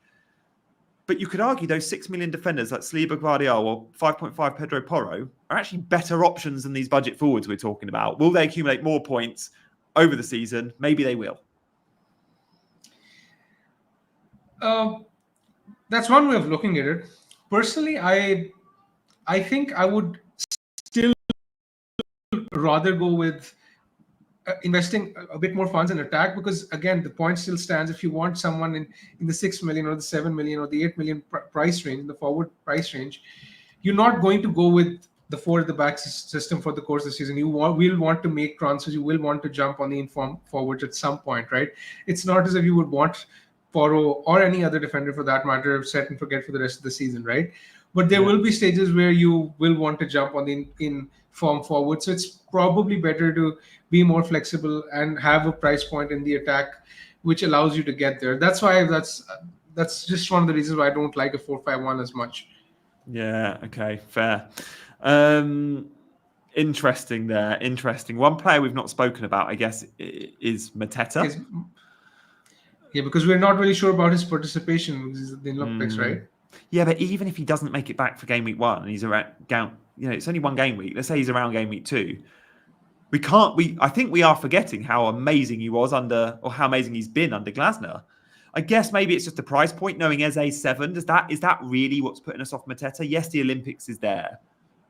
But you could argue those 6 million defenders like Saliba, Gvardiol, or 5.5 Pedro Porro are actually better options than these budget forwards we're talking about. Will they accumulate more points over the season? Maybe they will. That's one way of looking at it. Personally, I think I would still rather go with investing a bit more funds in attack, because again, the point still stands. If you want someone in the 6 million or the 7 million or the 8 million price range, the forward price range, you're not going to go with the 4 at the back system for the course of the season. You will want to make transfers. You will want to jump on the informed forwards at some point, right? It's not as if you would want Porro or any other defender for that matter set and forget for the rest of the season, right? But there will be stages where you will want to jump on the in-form forward. So it's probably better to be more flexible and have a price point in the attack which allows you to get there. That's why that's just one of the reasons why I don't like a 4-5-1 as much. Yeah, okay, fair. Interesting there. Interesting. One player we've not spoken about, I guess, is Mateta. Yeah, because we're not really sure about his participation with the lock picks, right? Yeah, but even if he doesn't make it back for Game Week 1 and he's around it's only one game week. Let's say he's around game week 2. I think we are forgetting how amazing he was or how amazing he's been under Glasner. I guess maybe it's just a price point, knowing Eze's 7. Is that really what's putting us off Mateta? Yes, the Olympics is there,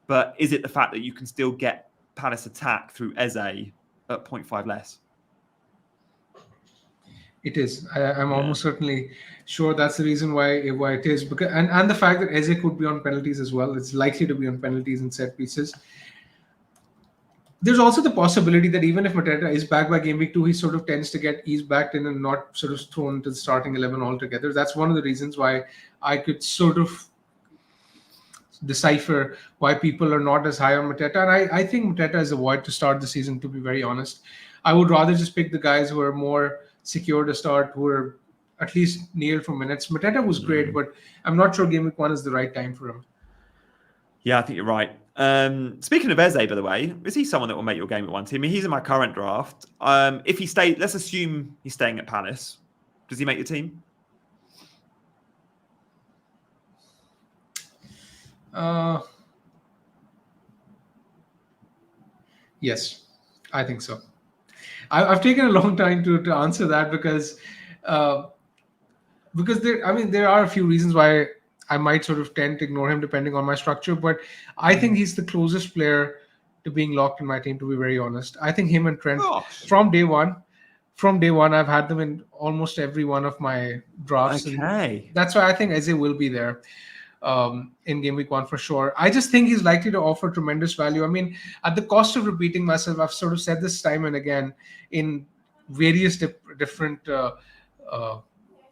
but is it the fact that you can still get Palace attack through Eze at 0.5 less? It is. I'm almost certainly sure that's the reason why it is. Because and the fact that Eze could be on penalties as well. It's likely to be on penalties and set pieces. There's also the possibility that even if Mateta is back by game week 2, he sort of tends to get eased back in and not sort of thrown into the starting 11 altogether. That's one of the reasons why I could sort of decipher why people are not as high on Mateta. And I think Mateta is a void to start the season, to be very honest. I would rather just pick the guys who are more secure to start, who are at least near for minutes. Mateta was great, but I'm not sure game week 1 is the right time for him. Yeah, I think you're right. Speaking of Eze, by the way, is he someone that will make your game week 1 team? I mean, he's in my current draft. If he stays, let's assume he's staying at Palace. Does he make your team? Yes, I think so. I've taken a long time to answer that because there are a few reasons why I might sort of tend to ignore him depending on my structure, but I think he's the closest player to being locked in my team, to be very honest. I think him and Trent from day one, I've had them in almost every one of my drafts. Okay. And that's why I think Eze will be there in game week 1 for sure. I just think he's likely to offer tremendous value. I mean, at the cost of repeating myself, I've sort of said this time and again in various different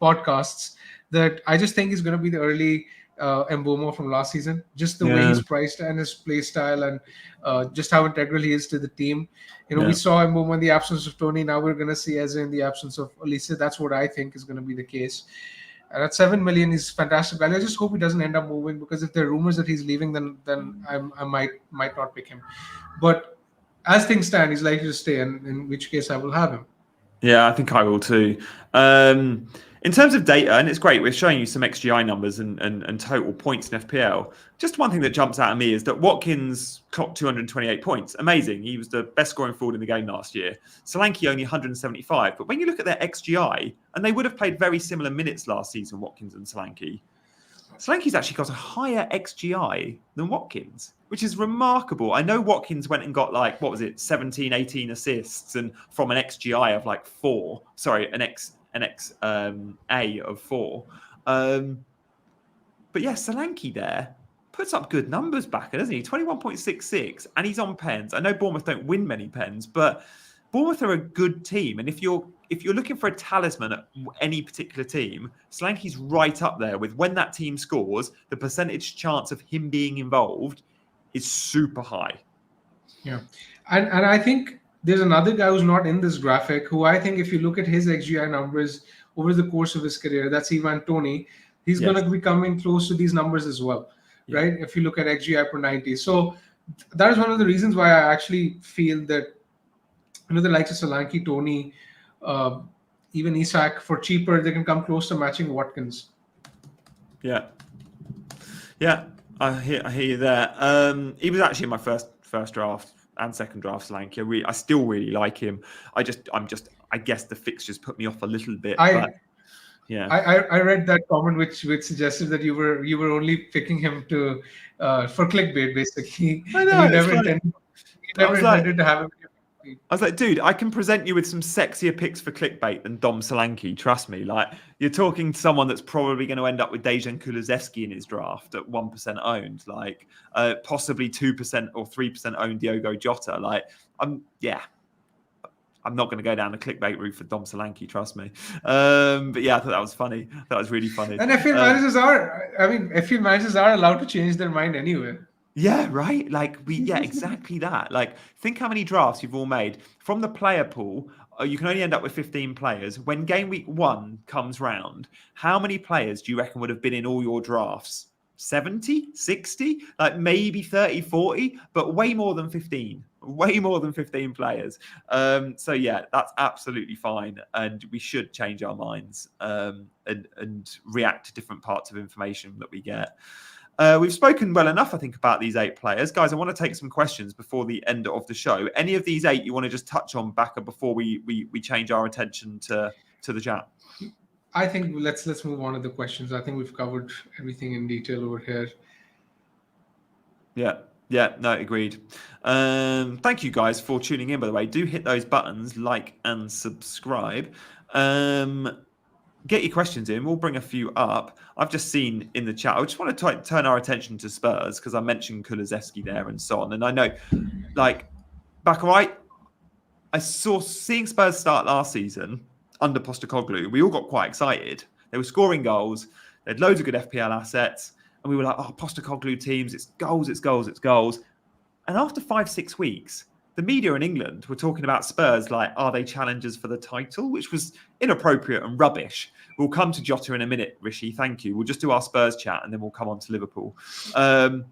podcasts that I just think he's going to be the early Mbomo from last season. Just the way he's priced and his play style and just how integral he is to the team. We saw Mbomo in the absence of Tony. Now we're going to see Eze in the absence of Elise. That's what I think is going to be the case. And at 7 million, he's fantastic value. I just hope he doesn't end up moving, because if there are rumors that he's leaving, then I might not pick him. But as things stand, he's likely to stay, and in which case I will have him. Yeah, I think I will too. In terms of data, and it's great, we're showing you some XGI numbers and total points in FPL. Just one thing that jumps out at me is that Watkins clocked 228 points. Amazing. He was the best scoring forward in the game last year. Solanke only 175. But when you look at their XGI, and they would have played very similar minutes last season, Watkins and Solanke, Solanke's actually got a higher XGI than Watkins, which is remarkable. I know Watkins went and got 17, 18 assists, and from an XGI of 4. Sorry, an XA of 4. But yeah, Solanke there puts up good numbers back, doesn't he? 21.66, and he's on pens. I know Bournemouth don't win many pens, but Bournemouth are a good team, and if you're looking for a talisman at any particular team, Solanke's right up there with, when that team scores, the percentage chance of him being involved is super high. Yeah, and I think there's another guy who's not in this graphic, who I think if you look at his XGI numbers over the course of his career, that's Ivan Toney. He's going to be coming close to these numbers as well, right? If you look at XGI per 90. So that is one of the reasons why I actually feel that the likes of Solanke, Toney, even Isak, for cheaper, they can come close to matching Watkins. Yeah, I hear you there. He was actually in my first draft and second draft, Solanke. I still really like him. I guess the fixtures put me off a little bit. I read that comment which suggested that you were only picking him to for clickbait, basically. I know. You never intended to have him. I was like, dude, I can present you with some sexier picks for clickbait than Dom Solanke. Trust me. You're talking to someone that's probably going to end up with Dejan Kulusevski in his draft at 1% owned, possibly 2% or 3% owned Diogo Jota. I'm not going to go down the clickbait route for Dom Solanke, trust me. But yeah, I thought that was funny. That was really funny. And FPL managers are allowed to change their mind anyway. Yeah, right. Exactly that. Think how many drafts you've all made from the player pool. You can only end up with 15 players. When game week 1 comes round, how many players do you reckon would have been in all your drafts? 70, 60, maybe 30, 40, but way more than 15. Way more than 15 players. So yeah, that's absolutely fine, and we should change our minds and react to different parts of information that we get. We've spoken well enough, I think, about these 8 players. Guys, I want to take some questions before the end of the show. Any of these 8 you want to just touch on, Baka, before we change our attention to the chat? I think let's move on to the questions. I think we've covered everything in detail over here. Yeah, no, agreed. Thank you guys for tuning in, by the way. Do hit those buttons, like and subscribe. Get your questions in. We'll bring a few up. I've just seen in the chat. I just want to turn our attention to Spurs because I mentioned Kulusevski there and so on. And I know, like, back right, I saw seeing Spurs start last season under Postecoglou. We all got quite excited. They were scoring goals. They had loads of good FPL assets. And we were like, oh, Postecoglou teams, it's goals, it's goals, it's goals. And after 5-6 weeks, the media in England were talking about Spurs like, are they challengers for the title? Which was inappropriate and rubbish. We'll come to Jota in a minute, Rishi. Thank you. We'll just do our Spurs chat and then we'll come on to Liverpool. I'm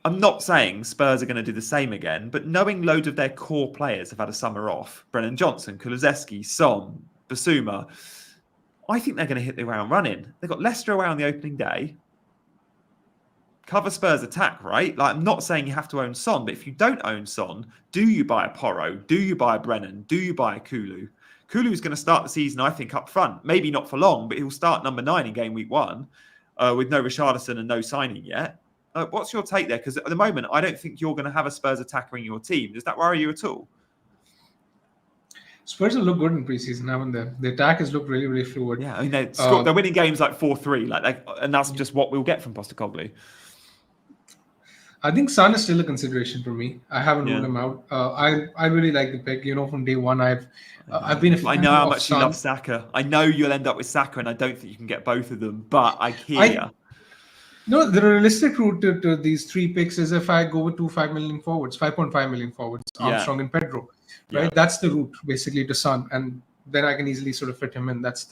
not saying Spurs are going to do the same again, but knowing loads of their core players have had a summer off, Brennan Johnson, Kulusevski, Son, Basuma, I think they're going to hit the ground running. They've got Leicester away on the opening day. Cover Spurs attack, right? Like, I'm not saying you have to own Son, but if you don't own Son, do you buy a Porro? Do you buy a Brennan? Do you buy a Kulu? Kulu's going to start the season, I think, up front. Maybe not for long, but he'll start number 9 in game week 1 with no Richarlison and no signing yet. What's your take there? Because at the moment, I don't think you're going to have a Spurs attacker in your team. Does that worry you at all? Spurs have looked good in preseason, haven't they? The attack has looked really, really fluid. Yeah, I mean, they're winning games like 4-3, and that's just what we'll get from Postecoglou. I think Son is still a consideration for me. I haven't ruled him out. I really like the pick. From day one, I've been a fan. I know how much Son. you love Saka. I know you'll end up with Saka, and I don't think you can get both of them. But I hear you. No, the realistic route to these 3 picks is if I go with 2.5 million forwards, 5.5 million forwards, Armstrong and Pedro. Right, that's the route basically to Son, and then I can easily sort of fit him in. It's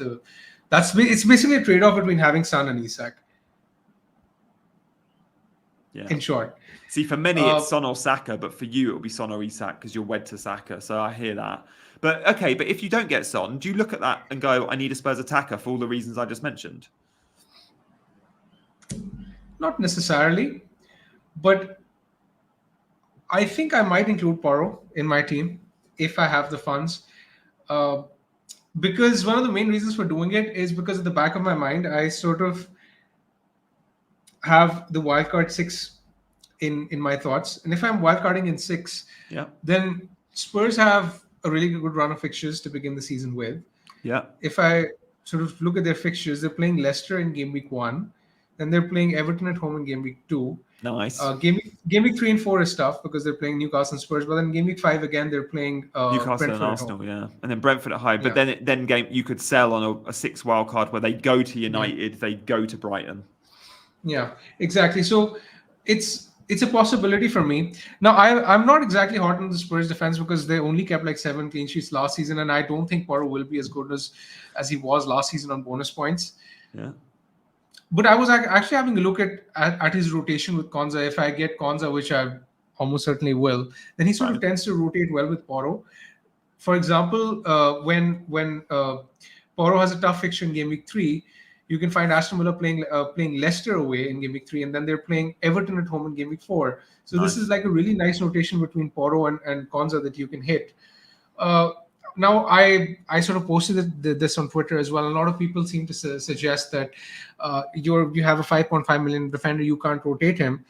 basically a trade-off between having Son and Isak. Yeah. In short, see, for many it's Son or Saka, but for you it'll be Son or Isak because you're wed to Saka. So I hear that. But okay, but if you don't get Son, do you look at that and go, I need a Spurs attacker for all the reasons I just mentioned? Not necessarily, but I think I might include Porro in my team if I have the funds. Because one of the main reasons for doing it is because at the back of my mind, I sort of have the wildcard 6 in my thoughts. And if I'm wildcarding in 6, then Spurs have a really good run of fixtures to begin the season with. Yeah. If I sort of look at their fixtures, they're playing Leicester in game week 1. Then they're playing Everton at home in game week 2. Nice. Game week 3 and 4 is tough because they're playing Newcastle and Spurs. But then game week 5 again, they're playing Newcastle Brentford and Arsenal, and then Brentford at home. But then game you could sell on a 6 wild card where they go to United, they go to Brighton. Yeah, exactly. So it's a possibility for me. Now I'm not exactly hot on the Spurs defense because they only kept like 7 clean sheets last season, and I don't think Porro will be as good as he was last season on bonus points. Yeah. But I was actually having a look at his rotation with Konza. If I get Konza, which I almost certainly will, then he sort of tends to rotate well with Porro. For example, when Porro has a tough fixture in game week 3, you can find Aston Villa playing Leicester away in game week 3, and then they're playing Everton at home in game week 4. So this is like a really nice rotation between Porro and Konza that you can hit. Now, I sort of posted this on Twitter as well. A lot of people seem to suggest that you have a 5.5 million defender, you can't rotate him.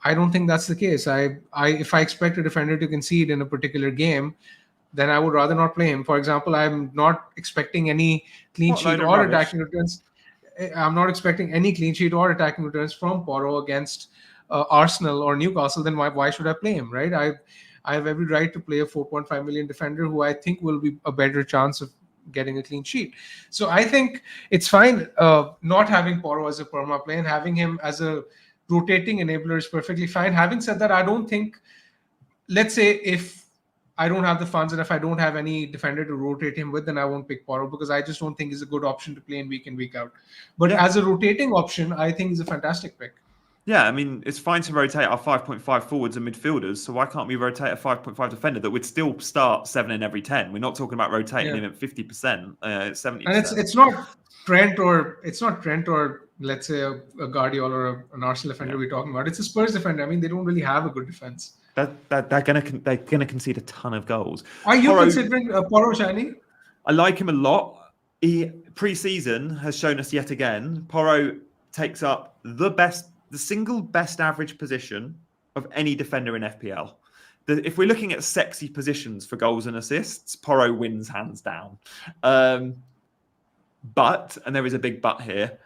I don't think that's the case. If I expect a defender to concede in a particular game, then I would rather not play him. For example, I'm not expecting any clean sheet or attacking returns. I'm not expecting any clean sheet or attacking returns from Porro against Arsenal or Newcastle. Then why should I play him, right? I have every right to play a 4.5 million defender who I think will be a better chance of getting a clean sheet. So I think it's fine not having Porro as a perma play and having him as a rotating enabler is perfectly fine. Having said that, I don't think, let's say if I don't have the funds and if I don't have any defender to rotate him with, then I won't pick Porro because I just don't think he's a good option to play in week out. But as a rotating option, I think he's a fantastic pick. Yeah, I mean, it's fine to rotate our 5.5 forwards and midfielders, so why can't we rotate a 5.5 defender that would still start 7 in every 10? We're not talking about rotating him at 50%, 70%. And it's not Trent or let's say a Guardiola or an Arsenal defender Yeah. we're talking about. It's a Spurs defender. I mean, they don't really have a good defense. They're gonna concede a ton of goals. Are you Porro, considering Porro Shiny? I like him a lot. He pre-season has shown us yet again. Porro takes up the single best average position of any defender in FPL. If we're looking at sexy positions for goals and assists, Porro wins hands down. But, and there is a big but here,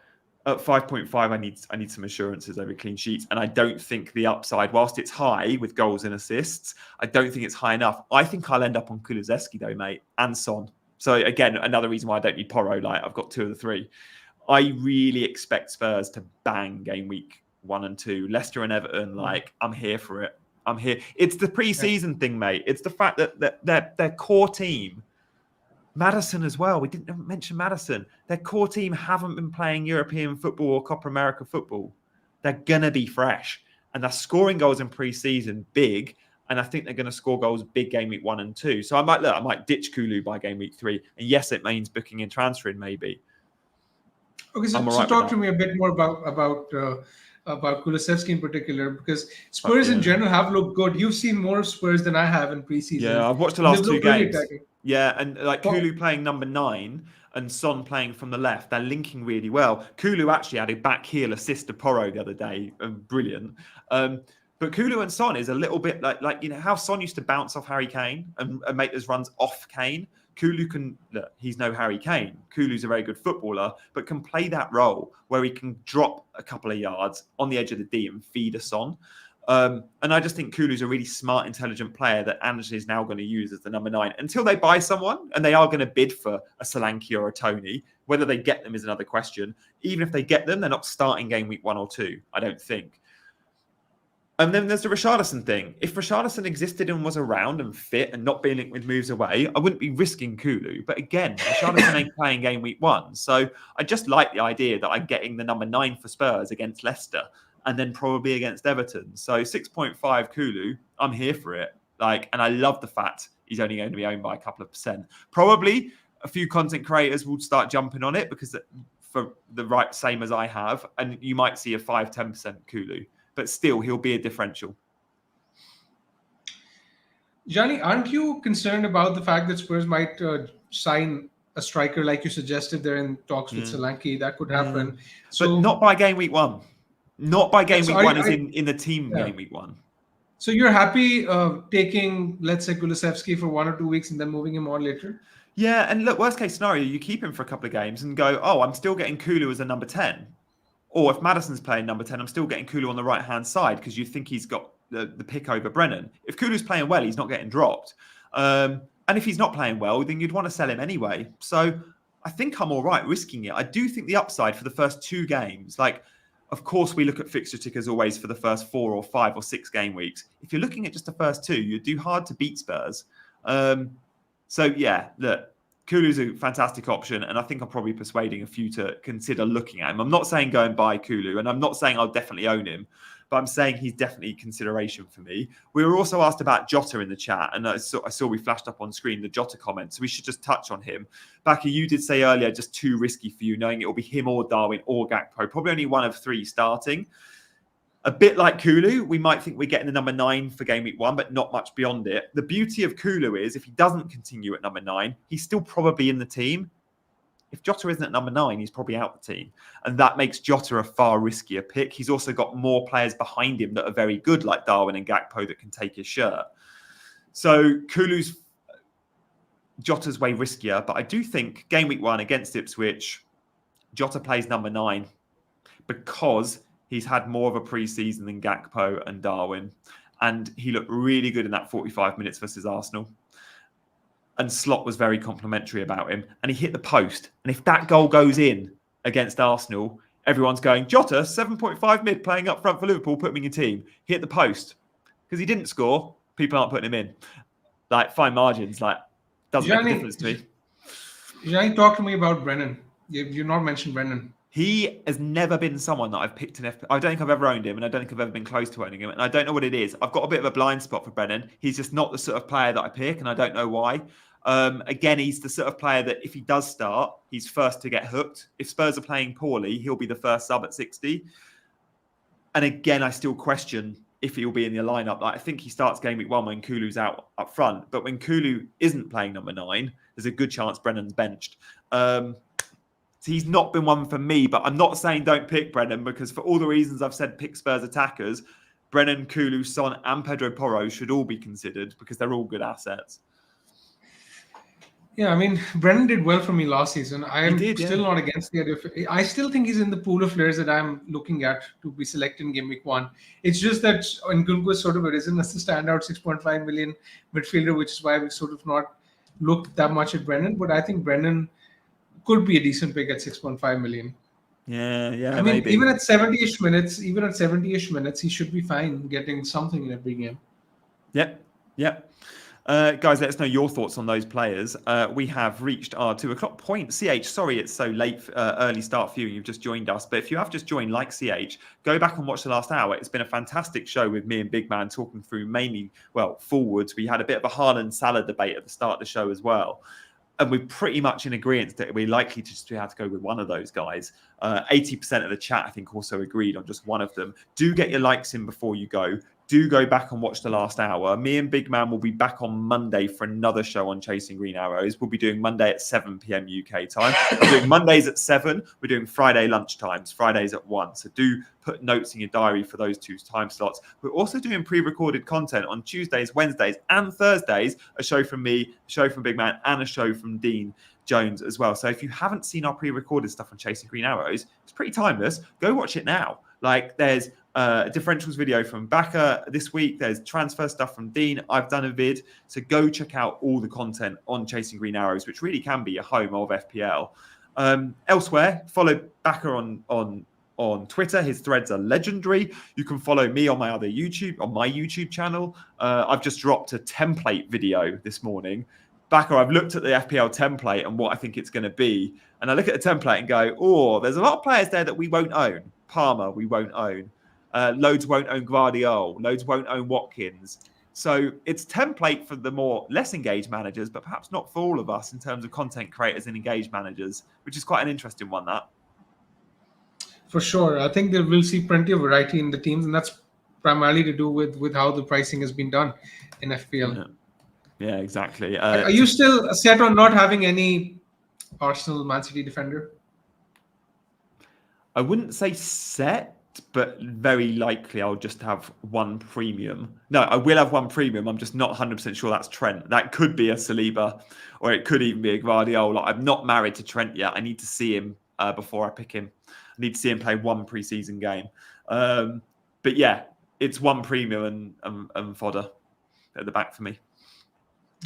at 5.5, I need some assurances over clean sheets. And I don't think the upside, whilst it's high with goals and assists, I don't think it's high enough. I think I'll end up on Kulusevski though, mate, and Son. So again, another reason why I don't need Porro. Like, I've got 2 of the 3. I really expect Spurs to bang game week 1 and 2. Leicester and Everton, like, I'm here for it. I'm here. It's the pre-season thing, mate. It's the fact that their core team, Maddison as well. We didn't mention Maddison. Their core team haven't been playing European football or Copa America football. They're going to be fresh. And they're scoring goals in pre-season big. And I think they're going to score goals big game week 1 and 2. So I might ditch Kulu by game week 3. And yes, it means booking and transferring maybe. Okay, so talk to me a bit more about Kulusevski in particular, because Spurs in general have looked good. You've seen more of Spurs than I have in preseason. Yeah, I've watched the last 2 games. Really yeah, and like Kulu playing number 9 and Son playing from the left, they're linking really well. Kulu actually had a back heel assist to Porro the other day, brilliant. But Kulu and Son is a little bit like you know how Son used to bounce off Harry Kane and make those runs off Kane. Kulu can, look, he's no Harry Kane. Kulu's a very good footballer, but can play that role where he can drop a couple of yards on the edge of the D and feed us on. And I just think Kulu's a really smart, intelligent player that Ange is now going to use as the number 9 until they buy someone, and they are going to bid for a Solanke or a Tony. Whether they get them is another question. Even if they get them, they're not starting game week 1 or 2, I don't think. And then there's the Richarlison thing. If Richarlison existed and was around and fit and not being linked with moves away, I wouldn't be risking Kulu. But again, Richarlison ain't playing game week 1. So I just like the idea that I'm getting the number 9 for Spurs against Leicester and then probably against Everton. So 6.5 Kulu, I'm here for it. And I love the fact he's only going to be owned by a couple of percent. Probably a few content creators will start jumping on it because for the right same as I have. And you might see a 5-10% Kulu. But still, he'll be a differential. Johnny, aren't you concerned about the fact that Spurs might sign a striker like you suggested? They're in talks with Solanke. That could happen. But not by game week 1. Not by game week 1 as in the team game week 1. So you're happy taking, let's say, Kulusevski for 1 or 2 weeks and then moving him on later? Yeah, and look, worst case scenario, you keep him for a couple of games and go, oh, I'm still getting Kulu as a number 10. Or if Maddison's playing number 10, I'm still getting Kulu on the right-hand side because you think he's got the pick over Brennan. If Kulu's playing well, he's not getting dropped. And if he's not playing well, then you'd want to sell him anyway. So I think I'm all right risking it. I do think the upside for the first 2 games, of course, we look at fixture tickers always for the first 4 or 5 or 6 game weeks. If you're looking at just the first 2, you'd do hard to beat Spurs. So yeah, look. Kulu's a fantastic option, and I think I'm probably persuading a few to consider looking at him. I'm not saying go and buy Kulu, and I'm not saying I'll definitely own him, but I'm saying he's definitely consideration for me. We were also asked about Jota in the chat, and I saw we flashed up on screen the Jota comment, so we should just touch on him. Baki, you did say earlier, just too risky for you, knowing it will be him or Darwin or Gakpo, probably only one of 3 starting. A bit like Kulu, we might think we're getting the number 9 for game week 1, but not much beyond it. The beauty of Kulu is if he doesn't continue at number 9, he's still probably in the team. If Jota isn't at number 9, he's probably out the team. And that makes Jota a far riskier pick. He's also got more players behind him that are very good, like Darwin and Gakpo, that can take his shirt. So Jota's way riskier, but I do think game week 1 against Ipswich, Jota plays number 9 because he's had more of a pre-season than Gakpo and Darwin. And he looked really good in that 45 minutes versus Arsenal. And Slot was very complimentary about him. And he hit the post. And if that goal goes in against Arsenal, everyone's going, Jota, 7.5 mid playing up front for Liverpool, put him in your team. He hit the post. Because he didn't score, people aren't putting him in. Fine margins, doesn't make a difference to me. Johnny, talk to me about Brennan. You've not mentioned Brennan. He has never been someone that I've picked in FPL. I don't think I've ever owned him, and I don't think I've ever been close to owning him. And I don't know what it is. I've got a bit of a blind spot for Brennan. He's just not the sort of player that I pick, and I don't know why. Again, he's the sort of player that if he does start, he's first to get hooked. If Spurs are playing poorly, he'll be the first sub at 60. And again, I still question if he'll be in the lineup. Like, I think he starts game week 1 when Kulu's out up front. But when Kulu isn't playing number 9, there's a good chance Brennan's benched. So he's not been one for me, but I'm not saying don't pick Brennan, because for all the reasons I've said pick Spurs attackers, Brennan, Kulu, Son and Pedro Porro should all be considered because they're all good assets. Yeah, I mean, Brennan did well for me last season. I am did, yeah. still not against the idea. I still think he's in the pool of players that I'm looking at to be selected in game week 1. It's just that Nkunku has sort of arisen as the standout 6.5 million midfielder, which is why we've sort of not looked that much at Brennan. But I think Brennan could be a decent pick at 6.5 million. Yeah, I mean, maybe. even at 70-ish minutes, he should be fine getting something in every game. Yep. Guys, let us know your thoughts on those players. We have reached our 2:00 point. CH, sorry it's so late, early start for you. You've just joined us. But if you have just joined, like CH, go back and watch the last hour. It's been a fantastic show with me and Big Man talking through mainly, forwards. We had a bit of a Haaland Salah debate at the start of the show as well. And we're pretty much in agreement that we're likely to just have to go with one of those guys. 80% of the chat, I think, also agreed on just one of them. Do get your likes in before you go. Do go back and watch the last hour. Me and Big Man will be back on Monday for another show on Chasing Green Arrows. We'll be doing Monday at 7 p.m. UK time. We're doing Mondays at 7. We're doing Friday lunchtimes, Fridays at 1. So do put notes in your diary for those 2 time slots. We're also doing pre-recorded content on Tuesdays, Wednesdays, and Thursdays. A show from me, a show from Big Man, and a show from Dean Jones as well. So if you haven't seen our pre-recorded stuff on Chasing Green Arrows, it's pretty timeless. Go watch it now. Like, there's a differentials video from Baka this week. There's transfer stuff from Dean. I've done a vid. So go check out all the content on Chasing Green Arrows, which really can be a home of FPL. Elsewhere, follow Baka on Twitter. His threads are legendary. You can follow me on my YouTube channel. I've just dropped a template video this morning. Baka, I've looked at the FPL template and what I think it's going to be. And I look at the template and go, oh, there's a lot of players there that we won't own. Palmer, we won't own. Loads won't own Guardiola. Loads won't own Watkins. So it's template for the less engaged managers, but perhaps not for all of us in terms of content creators and engaged managers, which is quite an interesting one, that. For sure. I think that we'll see plenty of variety in the teams, and that's primarily to do with how the pricing has been done in FPL. Yeah, exactly. Are you still set on not having any Arsenal Man City defender? I wouldn't say set, but very likely I'll just have one premium. No, I will have one premium. I'm just not 100% sure that's Trent. That could be a Saliba, or it could even be a Guardiola. I'm not married to Trent yet. I need to see him before I pick him. I need to see him play one pre-season game. But yeah, it's one premium and fodder at the back for me.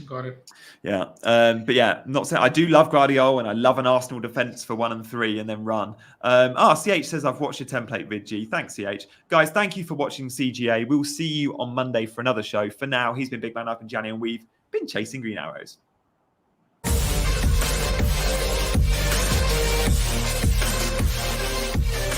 Got it. Yeah. But yeah, not saying I do love Guardiola and I love an Arsenal defence for 1 and 3 and then run. CH says I've watched your template vid, G. Thanks, CH. Guys, thank you for watching CGA. We'll see you on Monday for another show. For now, he's been Big Man Up and Gianni, and we've been Chasing Green Arrows.